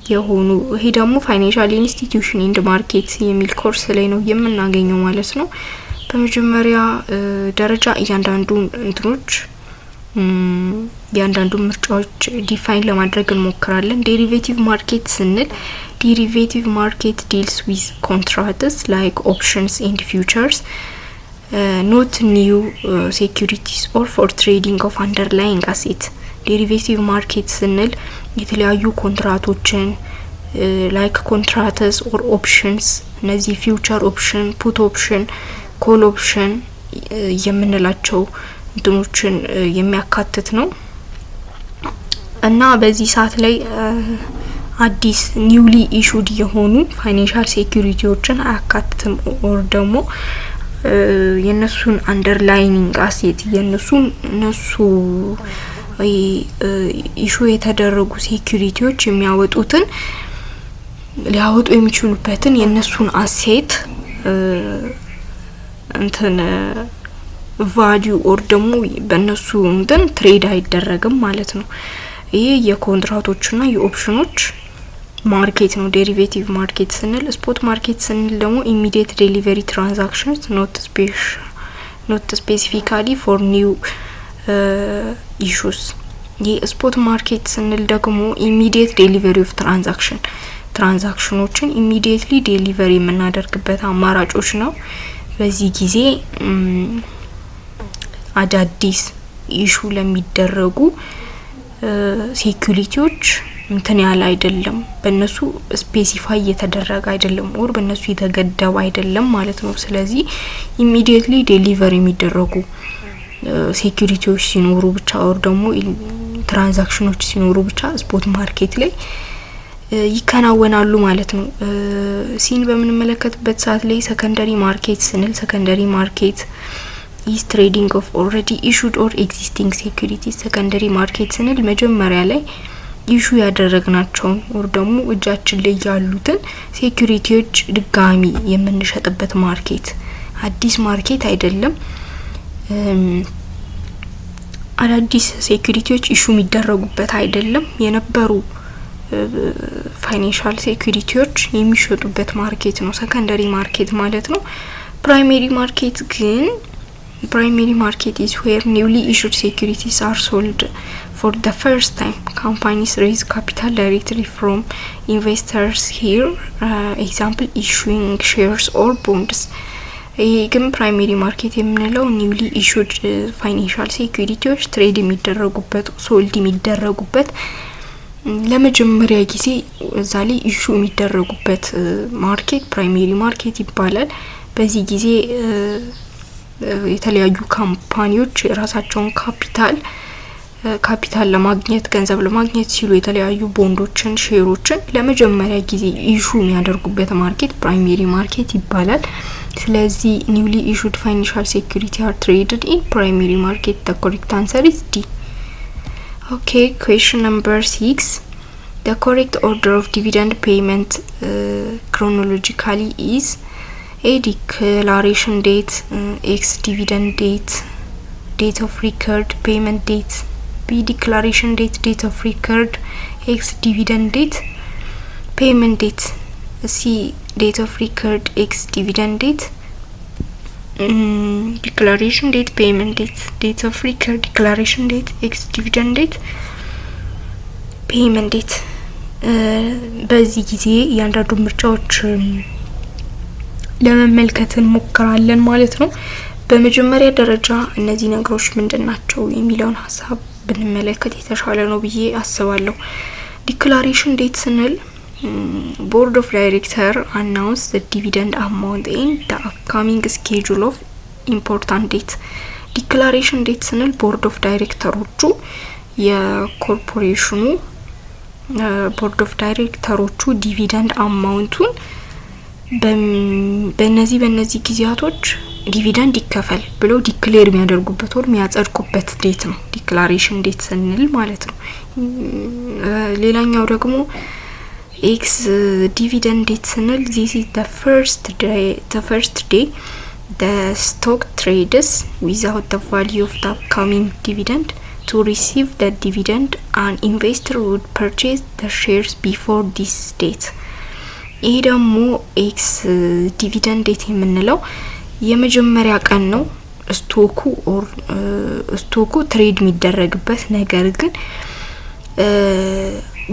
የሆኑ ይሄ ደግሞ ፋይናንሻል ኢንስቲትዩሽን ኤንድ ማርኬት የሚል ኮርስ ላይ ነው የምናገኘው ማለት ነው። በመጀመሪያ ደረጃ እያንዳንዱ እንትኖች እያንዳንዱ ምርጫዎች ዲፋይን ለማድረግ እንሞክራለን። ዴሪቬቲቭ ማርኬት ስንል ዴሪቬቲቭ ማርኬት ዲልስ ዊዝ ኮንትራክትስ ላይክ ኦፕሽንስ ኤንድ ፊውቸርስ not new securities or for trading of underlying asset። ዴሪቬቲቭ ማርኬት ስንል የተለያዩ ኮንትራክቶችን ላይክ ኮንትራክትስ ኦር ኦፕሽንስ እነዚህ ፊውቸር ኦፕሽን፣ ፑት ኦፕሽን፣ ኮል ኦፕሽን የምንላቸው እንትኖችን የሚያካትት ነው እና በዚህ ሰዓት ላይ አዲስ ኒውሊ ኢሹድ የሆኑ ፋይናንሻል ሴኩሪቲዎችን አያካትትም ኦር ደግሞ የነሱን አንደርላይኒንግ አሴት የነሱ ኢሹ የተደረጉ ሴኩሪቲዎች የሚያወጡትን ሊያወጡ የሚችሉበትን የነሱን አሴት እንትን ቫልዩ ኦር ደግሞ በእነሱ እንትን ትሬድ አይደረግም ማለት ነው። ይሄ የኮንትራክቶችና የኦፕሽኖች ማርኬት ነው ዴሪቬቲቭ ማርኬት ስንል። ስፖት ማርኬት ስንል ደግሞ ኢሚዲየት ዴሊቨሪ ትራንዛክሽንስ ኖት ስፔሲፊካሊ ፎር ኒው ኢሹስ። ይህ ስፖት ማርኬት ስንል ደግሞ ኢሚዲየት ዴሊቨሪ ኦፍ ትራንዛክሽኖችን ኢሚዲየትሊ ዴሊቨሪ የምናደርግበት አማራጮች ነው። በዚህ ጊዜ አዳዲስ ኢሹ ለሚደረጉ ሴኩሪቲዎች እንትን ያለ አይደለም፣ በእነሱ ስፔሲፋይ የተደረገ አይደለም ኦር በእነሱ የተገደበ አይደለም ማለት ነው። ስለዚህ ኢሚዲየትሊ ዴሊቨሪ የሚደረጉ ሴኩሪቲዎች ሲኖሩ ብቻ ኦር ደግሞ ትራንዛክሽኖች ሲኖሩ ብቻ ስፖት ማርኬት ላይ ይከናወናሉ ማለት ነው። ሲን በምንመለከትበት ሰዓት ላይ ሰከንደሪ ማርኬት ስንል ሰከንደሪ ማርኬት is trading of already issued or existing securities። ሰከንደሪ ማርኬት ስንል መጀመሪያ ላይ ኢሹ ያደረግናቸውን ኦር ደግሞ እጃችን ላይ ያሉትን ሴኩሪቲዎች ድጋሚ የምንሸጥበት ማርኬት፣ አዲስ ማርኬት አይደለም። አዳዲስ ሴኩሪቲዎች ኢሹ የሚደረጉበት አይደለም። የነበሩ ፋይናንሻል ሴኩሪቲዎች የሚሸጡበት ማርኬት ነው ሰከንደሪ ማርኬት ማለት ነው። ፕራይመሪ ማርኬት ግን primary market is where newly issued securities are sold for the first time. Companies raise capital directly from investors here, example issuing shares or bonds። ግን ፕራይመሪ ማርኬት የምንለው ኒውሊ ኢሹድ ፋይናንሻል ሴኩሪቲዎች ትሬድ የሚደረጉበት ሶልድ የሚደረጉበት ለመጀመሪያ ጊዜ እዛ ላይ ኢሹ የሚደረጉበት ማርኬት ፕራይመሪ ማርኬት ይባላል። በዚህ ጊዜ የተለያዩ ካምፓኒዎች የራሳቸውን ካፒታል ለማግኘት ገንዘብ ለማግኘት ሲሉ የተለያዩ ቦንዶችን ሼሮችን ለመጀመሪያ ጊዜ ኢሹ የሚያደርጉበት ማርኬት ፕራይመሪ ማርኬት ይባላል። ስለዚህ ኒውሊ ኢሹድ ፋይናንሻል ሴኩሪቲ are traded in primary market. The correct answer is D. Okay, question number 6. The correct order of dividend payment chronologically is A declaration date, X dividend date, date of record, payment date. B declaration date, date of record, X dividend date, payment date. C date of record, X dividend date, declaration date, payment date. Date of record, declaration date, X dividend date, payment date. በዚህ ጊዜ ያንዳንዱ ምርጫዎች ለመመልከት እንሞክራለን ማለት ነው። በመጀመሪያ ደረጃ እነዚህ ነገሮች ምንድናቸው የሚለውን ሐሳብ ብንመለከት የተሻለ ነው ብዬ አስባለሁ። ዲክላሬሽን ዴት ስንል ቦርድ ኦፍ ዳይሬክተር አናውንስ ዘ ዲቪደንድ አማውንት ኤንድ ዘ አፕካሚንግ ስኬጁል ኦፍ ኢምፖርታንት ዴት። ዲክላሬሽን ዴት ስንል ቦርድ ኦፍ ዳይሬክተሮቹ የኮርፖሬሽኑ ቦርድ ኦፍ ዳይሬክተሮቹ ዲቪደንድ አማውንቱን በእነዚህ ጊዜያቶች ዲቪደንድ ይከፈል ብለው ዲክሌር የሚያደርጉበት ወር የሚያጸድቁበት ዴት ነው ዲክላሬሽን ዴት ስንል ማለት ነው። ሌላኛው ደግሞ ኤክስ ዲቪደንድ ዴት ስንል this is the first day the stock trades without the value of the upcoming dividend. To receive the dividend, an investor would purchase the shares before this date. ይሄ ደግሞ ኤክስ ዲቪደንድ ዴት የምንለው የመጀመሪያ ቀን ነው ስቶኩ ትሬድ የሚደረግበት። ነገር ግን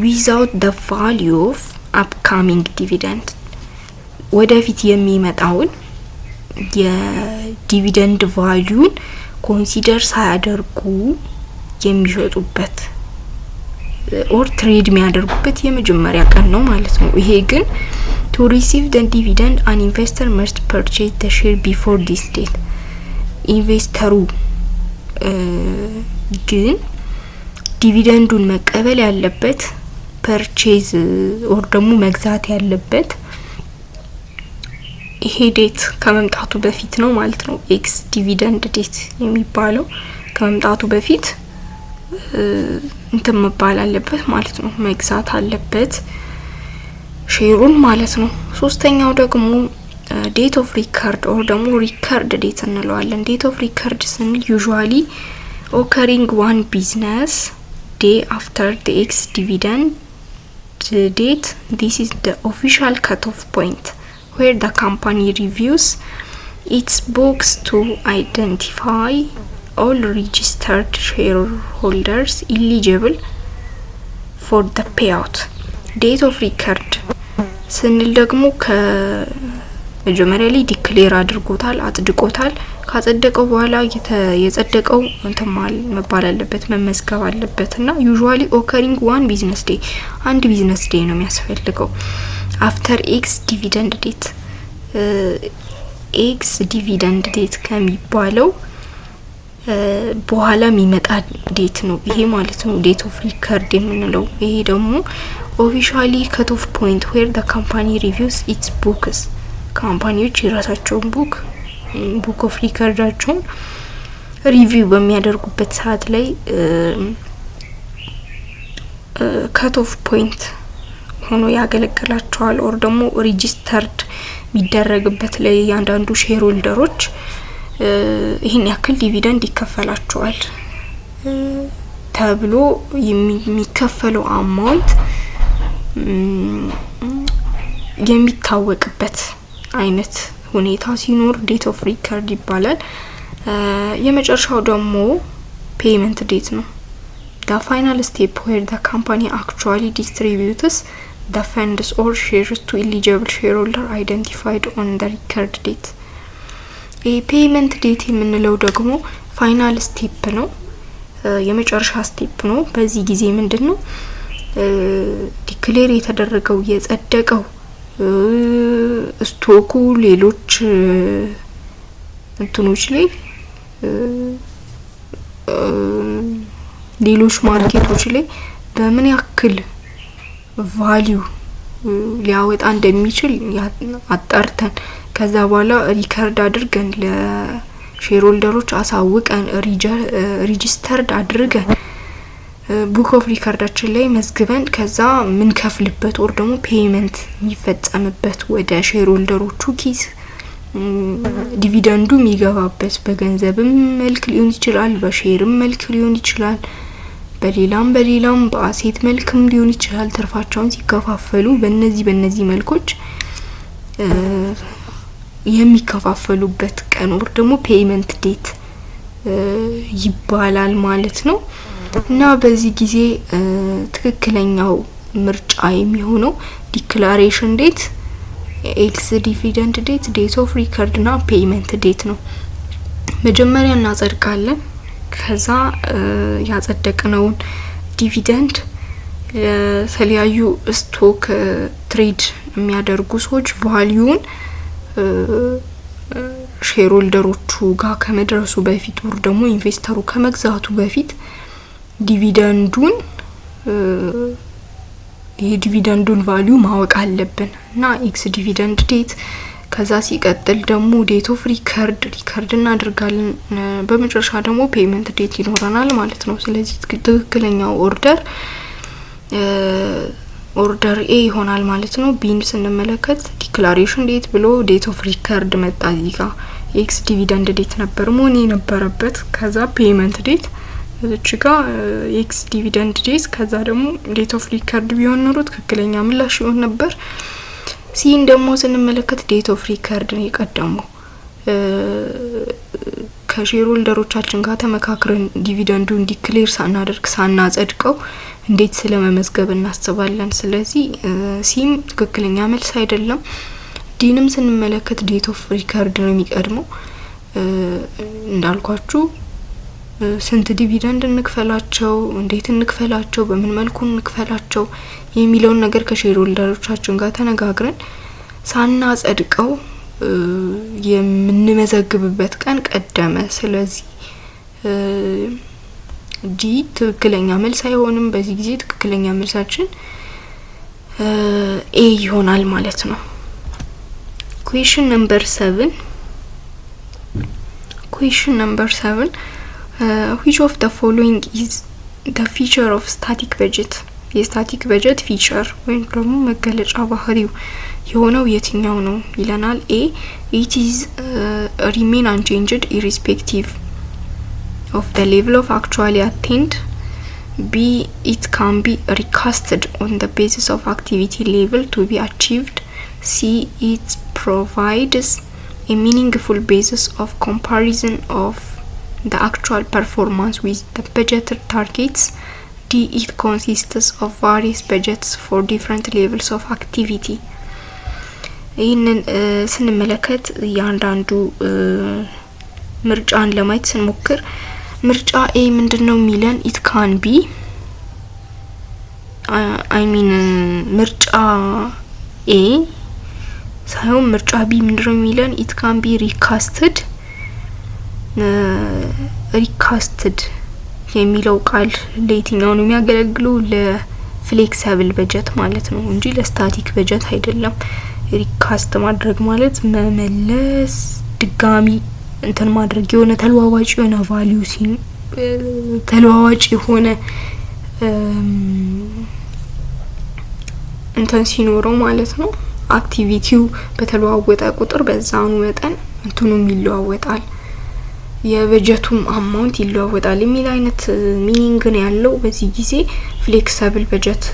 without the value of upcoming dividend ወደፊት የሚመጣውን የዲቪደንድ ቫልዩን ኮንሲደር ሳያደርጉ የሚሸጡበት ኦር ትሬድ የሚያደርጉበት የመጀመሪያ ቀን ነው ማለት ነው። ይሄ ግን to receive the dividend an investor must purchase the share before this date. ኢንቨስተሩ ግን ዲቪደንዱን መቀበል ያለበት ፐርቼዝ ኦር ደግሞ መግዛት ያለበት ይሄ ዴት ከመምጣቱ በፊት ነው ማለት ነው። ኤክስ ዲቪደንድ ዴት የሚባለው ከመምጣቱ በፊት እንትን መባል አለበት ማለት ነው። መግዛት አለበት ሼሩን ማለት ነው። ሶስተኛው ደግሞ ዴት ኦፍ ሪከርድ ኦር ደግሞ ሪከርድ ዴት እንለዋለን። ዴት ኦፍ ሪከርድ ስንል usually occurring one business day after the ex dividend date. This is the official cut-off point where the company reviews its books to identify all registered shareholders eligible for the payout. Date of record ስንል ደግሞ ከመጀመሪያ ላይ ዲክሌር አድርጎታል አጽድቆታል። ካጸደቀው በኋላ የጸደቀው እንትማል መባል አለበት መመዝገብ አለበትና usually occurring one business day አንድ ቢዝነስ ዴይ ነው የሚያስፈልገው after x dividend date x dividend date ከሚባለው በኋላ የሚመጣ ዴት ነው ይሄ ማለት ነው ዴት ኦፍ ሪከርድ የምንለው። ይሄ ደግሞ officially cut off point where the company reviews its books. ካምፓኒዎች የራሳቸውን ቡክ ኦፍ ሪከርዳቸውን ሪቪው በሚያደርጉበት ሰዓት ላይ cut off point ሆኖ ያገለግላቸዋል ኦር ደግሞ ሬጂስተርድ የሚደረግበት ላይ ያንዳንዱ ሼር ሆልደሮች ይሄን ያክል ዲቪደንድ ይከፈላቸዋል ተብሎ የሚከፈለው አማውንት የሚታወቅበት አይነት ሁኔታ ሲኖር ዴት ኦፍ ሪከርድ ይባላል። የመጨረሻው ደግሞ ፔመንት ዴት ነው። the final step where the company actually distributes the funds or shares to eligible shareholder identified on the record date. ፔመንት ዴት የምንለው ደግሞ ፋይናል ስቴፕ ነው የመጨረሻ ስቴፕ ነው። በዚህ ጊዜ ምንድነው ዲክሌር የተደረገው የጸደቀው ስቶኩ ሌሎች እንትኖች ላይ ሌሎች ማርኬቶች ላይ በምን ያክል ቫልዩ ሊያወጣ እንደሚችል አጣርተን ከዛ በኋላ ሪከርድ አድርገን ለሼር ሆልደሮች አሳውቀን ሬጂስተርድ አድርገን ቡክ ኦፍ ሪከርዳችን ላይ መዝግበን ከዛ ምን ከፍልበት ወር ደግሞ ፔመንት የሚፈጸምበት ወደ ሼር ሆልደሮቹ ኪስ ዲቪደንዱ የሚገባበት በገንዘብም መልክ ሊሆን ይችላል በሼርም መልክ ሊሆን ይችላል በሌላም በአሴት መልክም ሊሆን ይችላል ትርፋቸውን ሲከፋፈሉ በእነዚህ መልኮች የሚከፋፈሉበት ቀን ወር ደግሞ ፔመንት ዴት ይባላል ማለት ነው። እና በዚህ ጊዜ ትክክለኛው ምርጫ የሚሆነው ዲክላሬሽን ዴት ኤክስ ዲቪደንድ ዴት ዴት ኦፍ ሪከርድ እና ፔመንት ዴት ነው። መጀመሪያ እናጸድቃለን ከዛ ያጸደቅነውን ዲቪደንድ ለተለያዩ ስቶክ ትሬድ የሚያደርጉ ሰዎች ቫልዩን ሼር ሆልደሮቹ ጋር ከመድረሱ በፊት ወር ደግሞ ኢንቨስተሩ ከመግዛቱ በፊት ዲቪደንዱን የዲቪደንዱን ቫልዩ ማወቅ አለብን እና ኤክስ ዲቪደንድ ዴት ከዛ ሲቀጥል ደግሞ ዴት ኦፍ ሪከርድ እናደርጋለን በመጨረሻ ደግሞ ፔመንት ዴት ይኖረናል ማለት ነው። ስለዚህ ትክክለኛው ኦርደር ኤ ይሆናል ማለት ነው። ቢን ስንመለከት ዲክላሬሽን ዴት ብሎ ዴት ኦፍ ሪከርድ መጣ እዚህ ጋር ኤክስ ዲቪደንድ ዴት ነበር መሆን የነበረበት። ከዛ ፔመንት ዴት እዚች ጋር ኤክስ ዲቪደንድ ዴት ከዛ ደግሞ ዴት ኦፍ ሪከርድ ቢሆን ኖሮ ትክክለኛ ምላሽ ይሆን ነበር። ሲን ደግሞ ስንመለከት ዴት ኦፍ ሪከርድ ነው የቀደመው። ከሼር ሆልደሮቻችን ጋር ተመካክረን ዲቪደንዱን ዲክሌር ሳናደርግ ሳናጸድቀው እንዴት ስለመመዝገብ እናስባለን። ስለዚህ ሲም ትክክለኛ መልስ አይደለም። ዲንም ስንመለከት ዴት ኦፍ ሪከርድ ነው የሚቀድመው። እንዳልኳችሁ ስንት ዲቪደንድ እንክፈላቸው፣ እንዴት እንክፈላቸው፣ በምን መልኩ እንክፈላቸው የሚለውን ነገር ከሼር ሆልደሮቻችን ጋር ተነጋግረን ሳናጸድቀው የምንመዘግብበት ቀን ቀደመ። ስለዚህ ዲ ትክክለኛ መልስ አይሆንም። በዚህ ጊዜ ትክክለኛ መልሳችን ኤ ይሆናል ማለት ነው። Question number 7. Which of the following is the feature of static budget? የስታቲክ በጀት ፊቸር ወይም ደግሞ መገለጫ ባህሪው የሆነው የትኛው ነው ይለናል። ኤ it is remain unchanged irrespective of the level of actually attained. B it can be recasted on the basis of activity level to be achieved. C it provides a meaningful basis of comparison of the actual performance with the budgeted targets. D it consists of various budgets for different levels of activity. ይህንን ስንመለከት እያንዳንዱ ምርጫን ለማየት ስንሞክር ምርጫ ኤ ምንድነው የሚለን? it can be ምርጫ ኤ ሳይሆን ምርጫ ቢ ምንድነው የሚለን? it can be recasted የሚለው ቃል ለየትኛው ነው የሚያገለግለው? ለፍሌክሲብል በጀት ማለት ነው እንጂ ለስታቲክ በጀት አይደለም። ሪካስት ማድረግ ማለት መመለስ፣ ድጋሚ እንትን ማድረግ፣ የሆነ ተለዋዋጭ የሆነ ቫልዩ ተለዋዋጭ የሆነ እንትን ሲኖረው ማለት ነው። አክቲቪቲው በተለዋወጠ ቁጥር በዛኑ መጠን እንትኑም ይለዋወጣል፣ የበጀቱም አማውንት ይለዋወጣል የሚል አይነት ሚኒንግ ነው ያለው። በዚህ ጊዜ ፍሌክሲብል በጀት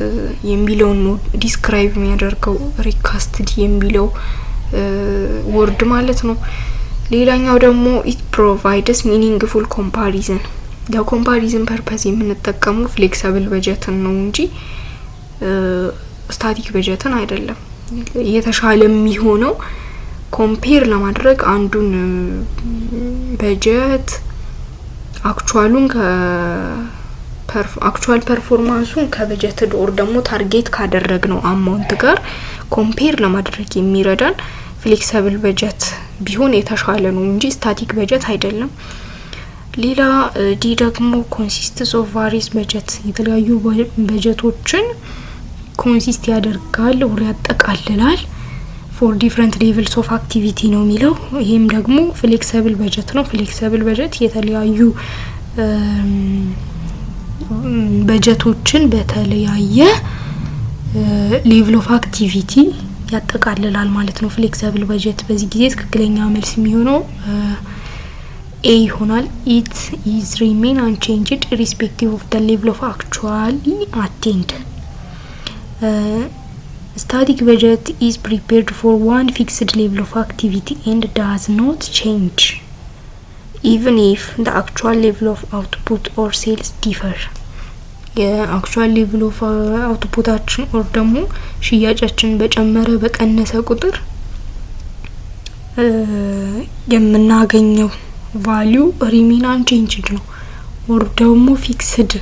የሚለውን ነው ዲስክራይብ የሚያደርገው ሪካስትድ የሚለው ወርድ ማለት ነው። ሌላኛው ደግሞ it provides meaningful comparison። ለኮምፓሪዝን ፐርፐዝ የምንጠቀመው ፍሌክሲብል በጀትን ነው እንጂ ስታቲክ በጀትን አይደለም። የተሻለ የሚሆነው ኮምፔር ለማድረግ አንዱን በጀት አክቹአሉን አክቹአል ፐርፎርማንሱን ከበጀትድ ኦር ደግሞ ታርጌት ካደረግነው አማውንት ጋር ኮምፔር ለማድረግ የሚረዳን ፍሌክሲብል በጀት ቢሆን የተሻለ ነው እንጂ ስታቲክ በጀት አይደለም። ሌላ ዲ ደግሞ consists of various budgets የተለያዩ በጀቶችን ኮንሲስት ያደርጋል ወር ያጠቃልላል for different levels of activity ነው የሚለው። ይሄም ደግሞ ፍሌክሲብል በጀት ነው። ፍሌክሲብል በጀት የተለያዩ በጀቶችን በተለያየ ሌቭል ኦፍ አክቲቪቲ ያጠቃልላል ማለት ነው ፍሌክሲብል በጀት። በዚህ ጊዜ ትክክለኛ መልስ የሚሆነው ኤ ይሆናል። it is remain unchanged irrespective of the level of actually attained. Static budget is prepared for one fixed level of activity and does not change even if the actual level of output or sales differ. የአክቹአል ሌቭል ኦፍ አውትፑታችን ኦር ደግሞ ሽያጫችን በጨመረ በቀነሰ ቁጥር የምናገኘው ቫልዩ ሪሜን አንቼንጅድ ነው ኦር ደግሞ ፊክስድ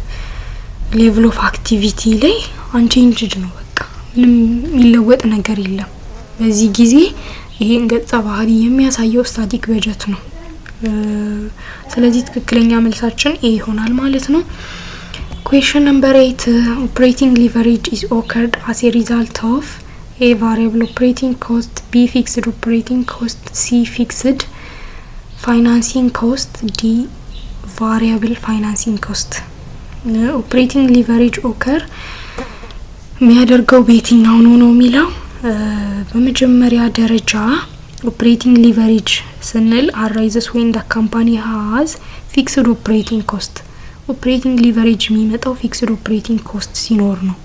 ሌቭል ኦፍ አክቲቪቲ ላይ አንቼንጅድ ነው። በቃ ምንም የሚለወጥ ነገር የለም። በዚህ ጊዜ ይሄን ገጸ ባህሪ የሚያሳየው ስታቲክ በጀት ነው። ስለዚህ ትክክለኛ መልሳችን ኤ ይሆናል ማለት ነው። Question number 8. Operating leverage is occurred as a result of A variable operating cost, B fixed operating cost, C fixed financing cost, D variable financing cost. Operating leverage occur የሚያደርገው በየትኛው ነው የሚለው በመጀመሪያ ደረጃ ኦፕሬቲንግ ሊቨሬጅ ስንል arises when the company has fixed operating cost ኦፕሬቲንግ ሊቨሬጅ የሚመጣው ፊክስድ ኦፕሬቲንግ ኮስት ሲኖር ነው።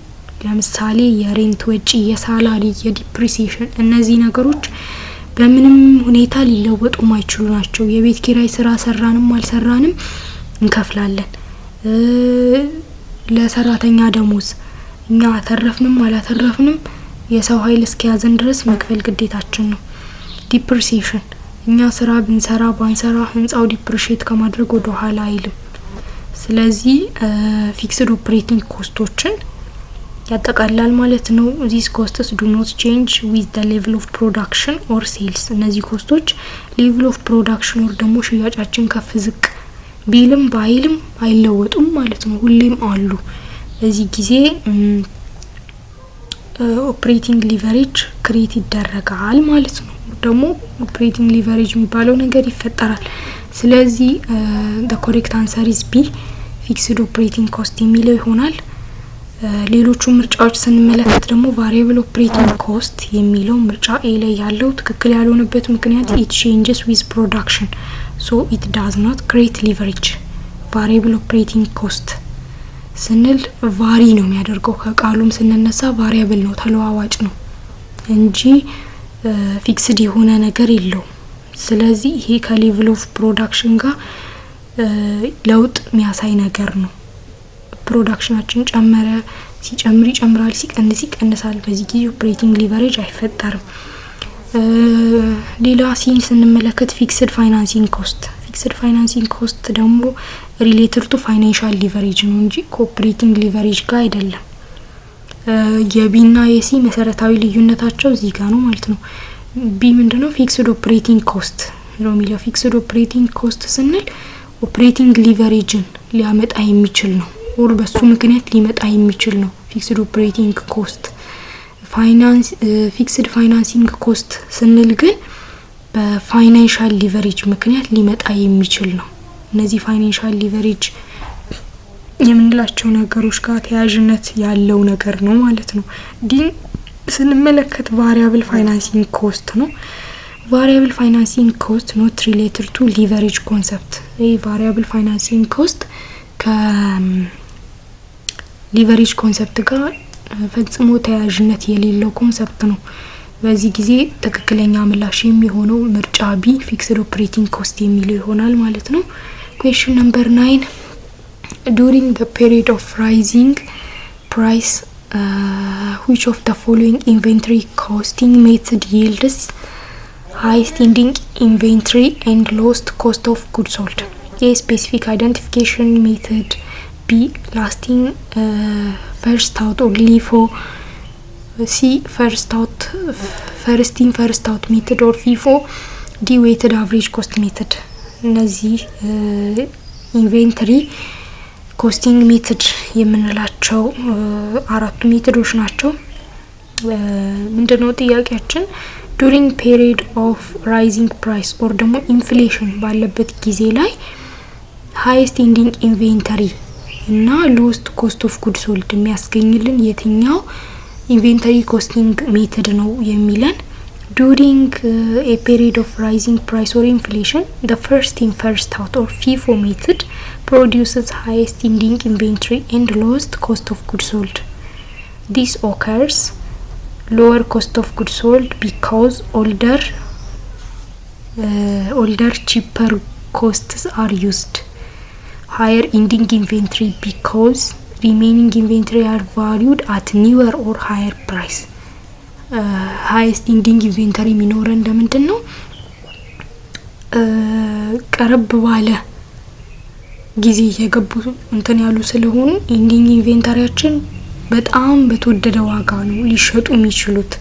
ለምሳሌ የሬንት ወጪ፣ የሳላሪ፣ የዲፕሪሲዬሽን እነዚህ ነገሮች በምንም ሁኔታ ሊለወጡ ማይችሉ ናቸው። የቤት ኪራይ ስራ ሰራንም አልሰራንም እንከፍላለን። ለሰራተኛ ደሞዝ እኛ አተረፍንም አላተረፍንም የሰው ኃይል እስኪያዘን ድረስ መክፈል ግዴታችን ነው። ዲፕሪሲዬሽን እኛ ስራ ብንሰራ ባንሰራ ህንጻው ዲፕሪሺየት ከማድረግ ወደ ኋላ አይልም። ስለዚህ ፊክስድ ኦፕሬቲንግ ኮስቶችን ያጠቃልላል ማለት ነው። these costs do not change with the level of production or sales እነዚህ ኮስቶች level of production or ደግሞ ሽያጫችን ከፍ ዝቅ ቢልም ባይልም አይለወጡም ማለት ነው። ሁሌም አሉ። በዚህ ጊዜ ኦፕሬቲንግ ሊቨሬጅ ክሬት ይደረጋል ማለት ነው። ደግሞ ኦፕሬቲንግ ሊቨሬጅ የሚባለው ነገር ይፈጠራል። ስለዚህ the correct answer is B fixed operating cost የሚለው ይሆናል። ሌሎቹ ምርጫዎች ስንመለከት ደግሞ variable operating cost የሚለው ምርጫ A ላይ ያለው ትክክል ያልሆነበት ምክንያት it changes with production so it does not create leverage variable operating cost ስንል ቫሪ ነው የሚያደርገው ከቃሉም ስንነሳ variable ነው ተለዋዋጭ ነው እንጂ ፊክስድ የሆነ ነገር የለው። ስለዚህ ይሄ ከሌቭል ኦፍ ፕሮዳክሽን ጋር ለውጥ የሚያሳይ ነገር ነው። ፕሮዳክሽናችን ጨመረ ሲጨምር ይጨምራል ሲቀንስ ይቀንሳል። በዚህ ጊዜ ኦፕሬቲንግ ሊቨሬጅ አይፈጠርም። ሌላ ሲን ስንመለከት ፊክስድ ፋይናንሲንግ ኮስት ደግሞ ሪሌትድ ቱ ፋይናንሻል ሊቨሬጅ ነው እንጂ ኮኦፕሬቲንግ ሊቨሬጅ ጋር አይደለም። የቢና የሲ መሰረታዊ ልዩነታቸው እዚህ ጋር ነው ማለት ነው። ቢ ምንድነው ፊክስድ ኦፕሬቲንግ ኮስት ነው የሚለው። ፊክስድ ኦፕሬቲንግ ኮስት ስንል ኦፕሬቲንግ ሊቨሬጅን ሊያመጣ የሚችል ነው ወር በሱ ምክንያት ሊመጣ የሚችል ነው ፊክስድ ኦፕሬቲንግ ኮስት። ፊክስድ ፋይናንሲንግ ኮስት ስንል ግን በፋይናንሻል ሊቨሬጅ ምክንያት ሊመጣ የሚችል ነው። እነዚህ ፋይናንሻል ሊቨሬጅ የምንላቸው ነገሮች ጋር ተያያዥነት ያለው ነገር ነው ማለት ነው። ዲን ስንመለከት ቫሪያብል ፋይናንሲንግ ኮስት ነው። ቫሪያብል ፋይናንሲንግ ኮስት ኖት ሪሌትድ ቱ ሊቨሬጅ ኮንሰፕት። ይሄ ቫሪያብል ፋይናንሲንግ ኮስት ከሊቨሬጅ ኮንሰፕት ጋር ፈጽሞ ተያያዥነት የሌለው ኮንሰፕት ነው። በዚህ ጊዜ ትክክለኛ ምላሽ የሚሆነው ምርጫ ቢ ፊክስድ ኦፕሬቲንግ ኮስት የሚለው ይሆናል ማለት ነው። ኩዌስችን ነምበር 9 during the period of rising price which of the following inventory costing method yields highest ending inventory and lowest cost of goods sold? A specific identification method, B lasting first out or LIFO, C first in first out method or FIFO, D weighted average cost method. እነዚህ ኢንቬንተሪ ኮስቲንግ ሜተድ የምንላቸው አራቱ ሜተዶች ናቸው። ምንድነው ጥያቄያችን? during period of rising price or ደግሞ ኢንፍሌሽን ባለበት ጊዜ ላይ highest ending inventory እና lowest cost of goods sold የሚያስገኝልን የትኛው ኢንቬንተሪ ኮስቲንግ ሜተድ ነው የሚለን? during a period of rising price or inflation, the first in first out or FIFO method produces highest ending inventory and lowest cost of goods sold. This occurs lower cost of goods sold because older cheaper costs are used. Higher ending inventory because remaining inventory are valued at newer or higher price. highest ending inventory የሚኖረን እንደምንድን ነው? ቀረብ ባለ ጊዜ የገቡ እንትን ያሉ ስለሆኑ ending ኢንቬንተሪያችን በጣም በተወደደ ዋጋ ነው ሊሸጡ የሚችሉት።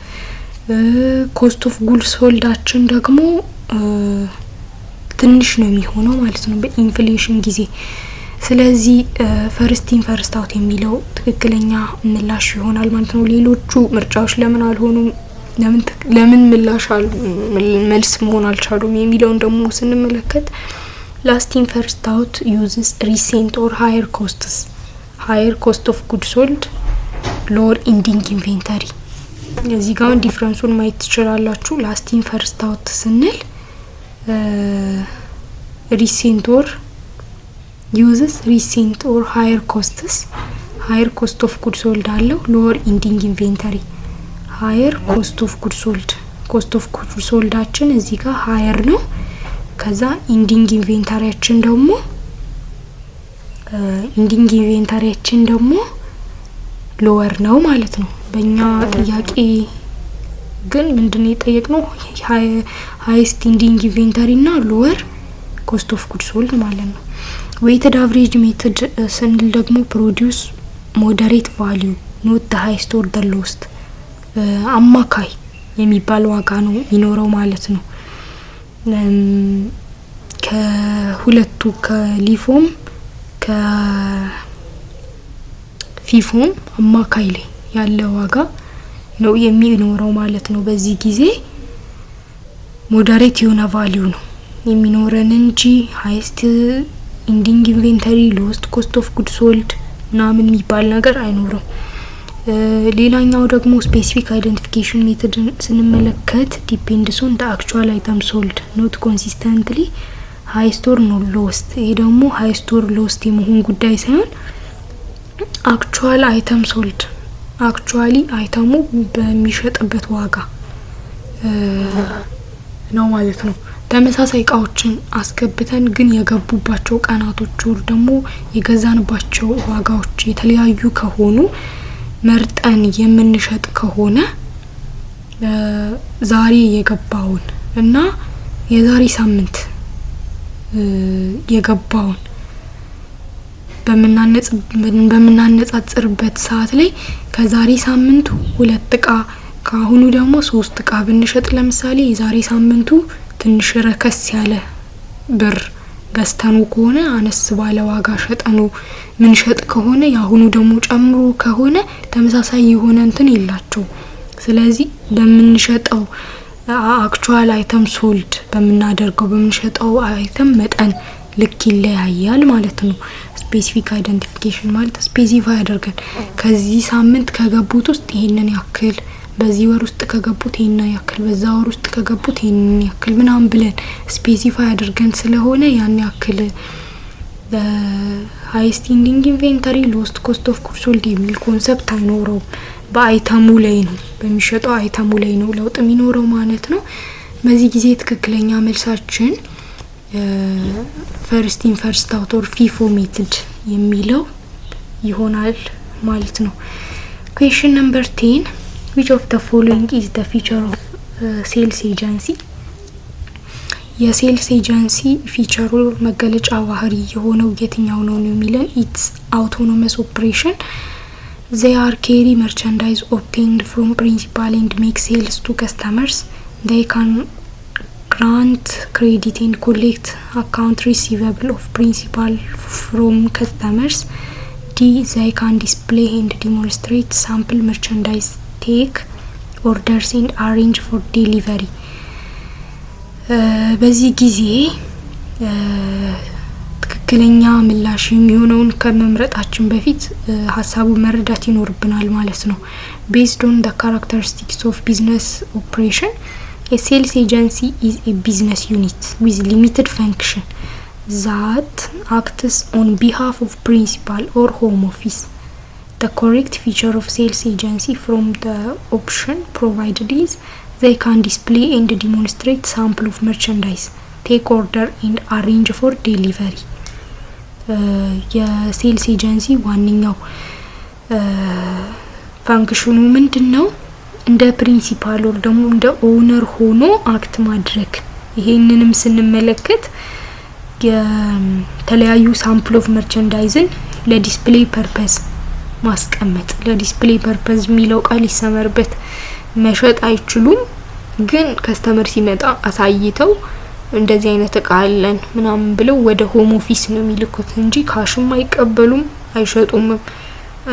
cost of goods soldአችን ደግሞ ትንሽ ነው የሚሆነው ማለት ነው በኢንፍሌሽን ጊዜ። ስለዚህ ፈርስት ኢን ፈርስት አውት የሚለው ትክክለኛ ምላሽ ይሆናል ማለት ነው። ሌሎቹ ምርጫዎች ለምን አልሆኑም? ለምን ምላሽ መልስ መሆን አልቻሉም የሚለውን ደግሞ ስንመለከት ላስት ኢን ፈርስት አውት uses recent or higher cost of goods sold, lower ending inventory እዚህ ጋር ዲፍረንሱን ማየት ትችላላችሁ። ላስት ኢን ፈርስት አውት ስንል ሪሴንት ኦር ዩዝስ ሪሴንት ኦር ሃየር ኮስትስ ሃየር ኮስት ኦፍ ጉድ ሶልድ አለው። ሎወር ኢንዲንግ ኢንቬንተሪ ሃየር ኮስት ኦፍ ጉድ ሶልድ ኮስት ኦፍ ጉድ ሶልዳችን እዚህ ጋር ሃየር ነው። ከዛ ኢንዲንግ ኢንቬንተሪያችን ደግሞ ሎወር ነው ማለት ነው። በእኛ ጥያቄ ግን ምንድነው የጠየቅነው? ሃይስት ኢንዲንግ ኢንቬንተሪ እና ሎወር ኮስት ኦፍ ጉድ ሶልድ ማለት ነው። ዌይትድ አቨሬጅ ሜተድ ስንል ደግሞ ፕሮዲዩስ ሞዴሬት ቫልዩ ኖት ዘ ሃይስት ኦር ዘ ሎስት አማካይ የሚባል ዋጋ ነው የሚኖረው ማለት ነው። ከሁለቱ ከሊፎም ከፊፎም አማካይ ላይ ያለ ዋጋ ነው የሚኖረው ማለት ነው። በዚህ ጊዜ ሞዴሬት የሆነ ቫልዩ ነው የሚኖረን እንጂ ሃይስት ኢንዲንግ ኢንቬንተሪ ሎስት ኮስት ኦፍ ጉድ ሶልድ ምናምን የሚባል ነገር አይኖርም። ሌላኛው ደግሞ ስፔሲፊክ አይደንቲፊኬሽን ሜተድ ስንመለከት ዲፔንድስ ኦን ዘ አክቹአል አይተም ሶልድ ኖት ኮንሲስተንትሊ ሃይስት ኦር ኖት ሎስት። ይሄ ደግሞ ሃይስት ኦር ሎስት የመሆን ጉዳይ ሳይሆን አክቹአል አይተም ሶልድ አክቹአሊ አይተሙ በሚሸጥበት ዋጋ ነው ማለት ነው። ተመሳሳይ እቃዎችን አስገብተን ግን የገቡባቸው ቀናቶች ወር ደግሞ የገዛንባቸው ዋጋዎች የተለያዩ ከሆኑ መርጠን የምንሸጥ ከሆነ ዛሬ የገባውን እና የዛሬ ሳምንት የገባውን በምናነጻጽርበት ሰዓት ላይ ከዛሬ ሳምንቱ 2 እቃ ካሁኑ ደግሞ 3 እቃ ብንሸጥ ለምሳሌ የዛሬ ሳምንቱ ትንሽ ረከስ ያለ ብር ገዝተኑ ከሆነ አነስ ባለ ዋጋ ሸጠኑ ምን ሸጥ ከሆነ ያሁኑ ደግሞ ጨምሮ ከሆነ ተመሳሳይ የሆነ እንትን የላቸው። ስለዚህ በምንሸጠው አክቹአል አይተም ሶልድ በምንሸጠው አይተም መጠን ልክ ይለያያል ማለት ነው። ስፔሲፊክ አይደንቲፊኬሽን ማለት ስፔሲፋይ አድርገን ከዚህ ሳምንት ከገቡት ውስጥ ይሄንን ያክል፣ በዚህ ወር ውስጥ ከገቡት ይሄንን ያክል፣ በዛ ወር ውስጥ ከገቡት ይሄንን ያክል ምናምን ብለን ስፔሲፋይ አድርገን ስለሆነ ያን ያክል ሃይስት ኢንዲንግ ኢንቬንተሪ ሎስት ኮስት ኦፍ ጉድ ሶልድ የሚል ኮንሰፕት አይኖረውም። በአይተሙ ላይ ነው በሚሸጠው አይተሙ ላይ ነው ለውጥ የሚኖረው ማለት ነው። በዚህ ጊዜ ትክክለኛ መልሳችን ፈርስት ኢን ፈርስት አውት ኦር ፊፎ ሜተድ የሚለው ይሆናል ማለት ነው። ኩዌስችን ነምበር 10 which of the following is the feature of sales agency? የሴልስ ኤጀንሲ ፊቸሩ መገለጫ ባህሪ የሆነው የትኛው ነው የሚለን? ኢትስ አውቶኖመስ ኦፕሬሽን they are carry merchandise obtained from principal and make sales to customers. They can grant credit and collect account receivable of principal from customers. D. They can display and demonstrate sample merchandise, take orders and arrange for delivery. በዚህ ጊዜ ትክክለኛ ምላሽ የሚሆነውን ከመምረጣችን በፊት ሀሳቡ መረዳት ይኖርብናል ማለት ነው። based on the characteristics of business operation, a sales agency is a business unit with limited function that acts on behalf of principal or home office. The correct feature of sales agency from the option provided is they can display and demonstrate sample of merchandise, take order and arrange for delivery. የሴልስ ኤጀንሲ ዋንኛው ፋንክሽኑ ምንድነው? እንደ ፕሪንሲፓል ወር ደግሞ እንደ ኦውነር ሆኖ አክት ማድረግ። ይሄንንም ስንመለከት የተለያዩ ሳምፕል ኦፍ መርቸንዳይዝን ለዲስፕሌይ ፐርፐዝ ማስቀመጥ። ለዲስፕሌይ ፐርፐዝ የሚለው ቃል ይሰመርበት። መሸጥ አይችሉም፣ ግን ከስተመር ሲመጣ አሳይተው እንደዚህ አይነት እቃ አለን ምናምን ብለው ወደ ሆም ኦፊስ ነው የሚልኩት እንጂ ካሽም አይቀበሉም አይሸጡም።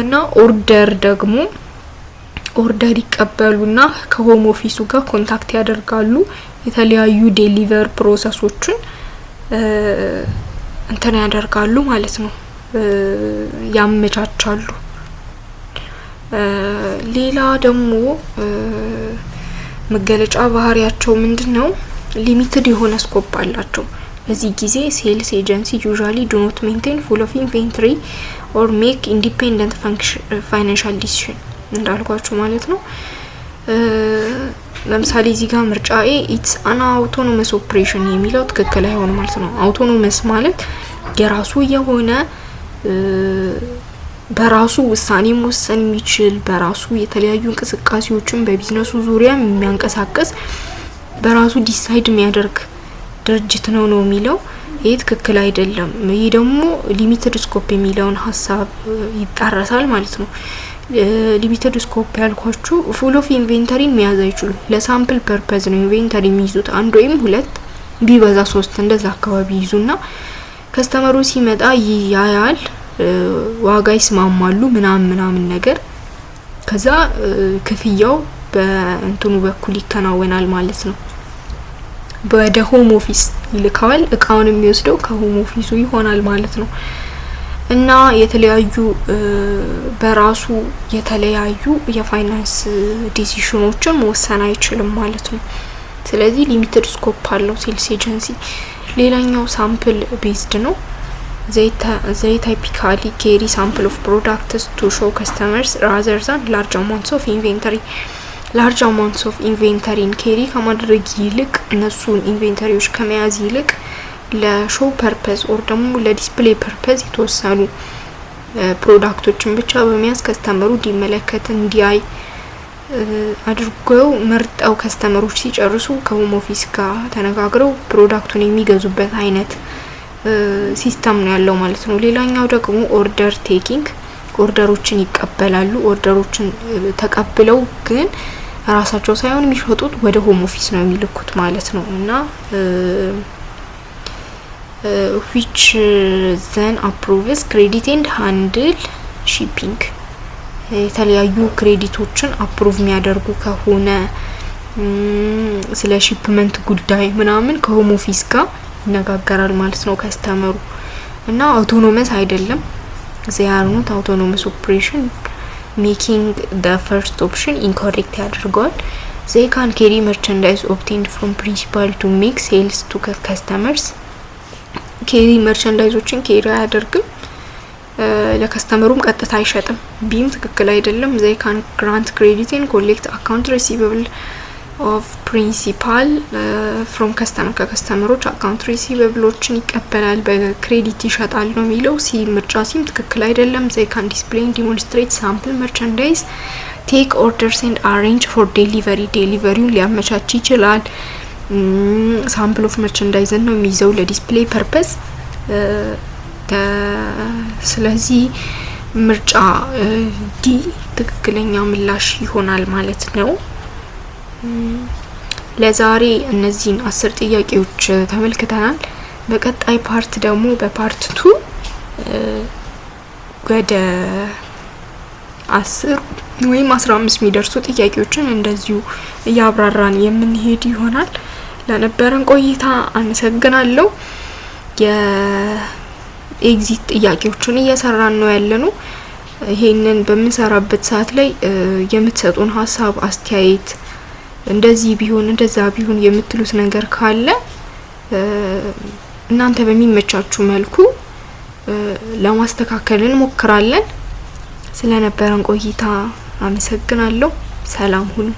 እና ኦርደር ደግሞ ኦርደር ይቀበሉና ከሆም ኦፊሱ ጋር ኮንታክት ያደርጋሉ። የተለያዩ ዴሊቨር ፕሮሰሶችን እንትን ያደርጋሉ ማለት ነው፣ ያመቻቻሉ። ሌላ ደግሞ መገለጫ ባህሪያቸው ምንድነው? ሊሚትድ የሆነ ስኮፕ አላቸው። በዚህ ጊዜ ሴልስ ኤጀንሲ usually do not maintain full of inventory or make independent financial decision እንዳልኳችሁ ማለት ነው። ለምሳሌ እዚህ ጋር ምርጫ ኤ ኢትስ አን አውቶኖመስ ኦፕሬሽን የሚለው ትክክል አይሆንም ማለት ነው። አውቶኖመስ ማለት የራሱ የሆነ በራሱ ውሳኔ መወሰን የሚችል በራሱ የተለያዩ እንቅስቃሴዎችን በቢዝነሱ ዙሪያ የሚያንቀሳቅስ በራሱ ዲሳይድ የሚያደርግ ድርጅት ነው የሚለው። ይሄ ትክክል አይደለም። ይሄ ደግሞ ሊሚትድ ስኮፕ የሚለውን ሀሳብ ይጣረሳል ማለት ነው። ሊሚትድ ስኮፕ ያልኳችሁ ፉል ኦፍ ኢንቬንተሪ መያዝ አይችሉም። ለሳምፕል ፐርፐዝ ነው ኢንቬንተሪ የሚይዙት። አንድ ወይም ሁለት ቢበዛ 3 እንደዛ አካባቢ ይዙና ከስተመሩ ሲመጣ ያያል፣ ዋጋ ይስማማሉ ምናምን ነገር ከዛ ክፍያው በእንትኑ በኩል ይከናወናል ማለት ነው። ወደ ሆም ኦፊስ ይልካል። እቃውን የሚወስደው ከሆም ኦፊሱ ይሆናል ማለት ነው። እና የተለያዩ በራሱ የተለያዩ የፋይናንስ ዲሲሽኖችን መወሰን አይችልም ማለት ነው። ስለዚህ ሊሚትድ ስኮፕ አለው ሴልስ ኤጀንሲ። ሌላኛው ሳምፕል ቤዝድ ነው። they typically carry sample of products to show customers rather than large amounts of inventory. large amounts of inventory carry ከማድረግ ይልቅ እነሱን ኢንቬንተሪዎች ከመያዝ ይልቅ ለሾው ፐርፐዝ ኦር ደግሞ ለዲስፕሌይ ፐርፐዝ የተወሰኑ ፕሮዳክቶችን ብቻ በመያዝ ከስተመሩ እንዲመለከት እንዲያይ አድርገው መርጠው ከስተመሮች ሲጨርሱ ከሆም ኦፊስ ጋር ተነጋግረው ፕሮዳክቱን የሚገዙበት አይነት ሲስተም ነው ያለው ማለት ነው። ሌላኛው ደግሞ ኦርደር ቴኪንግ፣ ኦርደሮችን ይቀበላሉ። ኦርደሮችን ተቀብለው ግን ራሳቸው ሳይሆን የሚሸጡት ወደ ሆም ኦፊስ ነው የሚልኩት ማለት ነው። እና which then approves credit and handle shipping የተለያዩ ክሬዲቶችን አፕሩቭ የሚያደርጉ ከሆነ ስለ ሺፕመንት ጉዳይ ምናምን ከሆም ኦፊስ ጋር ይነጋገራል ማለት ነው ከስተመሩ። እና አውቶኖመስ አይደለም። they are not autonomous operation making the first option incorrect ያደርገዋል። they can carry merchandise obtained from principal to make sales to customers carry merchandiseዎችን carry አያደርግም፣ ለከስተመሩም ቀጥታ አይሸጥም። ቢም ትክክል አይደለም። they can grant credit and collect account receivable of principal from customer ከከስተመሮች አካውንት ሪሲቨብሎችን ይቀበላል፣ በክሬዲት ይሸጣል ነው የሚለው። ምርጫ ሲም ትክክል አይደለም። they can display and demonstrate sample merchandise take orders and arrange for delivery ዴሊቨሪውን ሊያመቻች ይችላል። ሳምፕል ኦፍ መርቻንዳይዝ ነው የሚይዘው ለዲስፕሌይ ፐርፐስ። ስለዚህ ምርጫ ዲ ትክክለኛ ምላሽ ይሆናል ማለት ነው። ለዛሬ እነዚህን 10 ጥያቄዎች ተመልክተናል። በቀጣይ ፓርት ደግሞ በፓርት 2 ወደ 10 ወይም 15 የሚደርሱ ጥያቄዎችን እንደዚሁ እያብራራን የምንሄድ ይሆናል። ለነበረን ቆይታ አመሰግናለሁ። የኤግዚት ጥያቄዎችን እየሰራን ነው ያለነው። ይሄንን በምንሰራበት ሰዓት ላይ የምትሰጡን ሀሳብ አስተያየት እንደዚህ ቢሆን እንደዛ ቢሆን የምትሉት ነገር ካለ እናንተ በሚመቻችሁ መልኩ ለማስተካከል እንሞክራለን። ስለነበረን ቆይታ አመሰግናለሁ። ሰላም ሁኑ።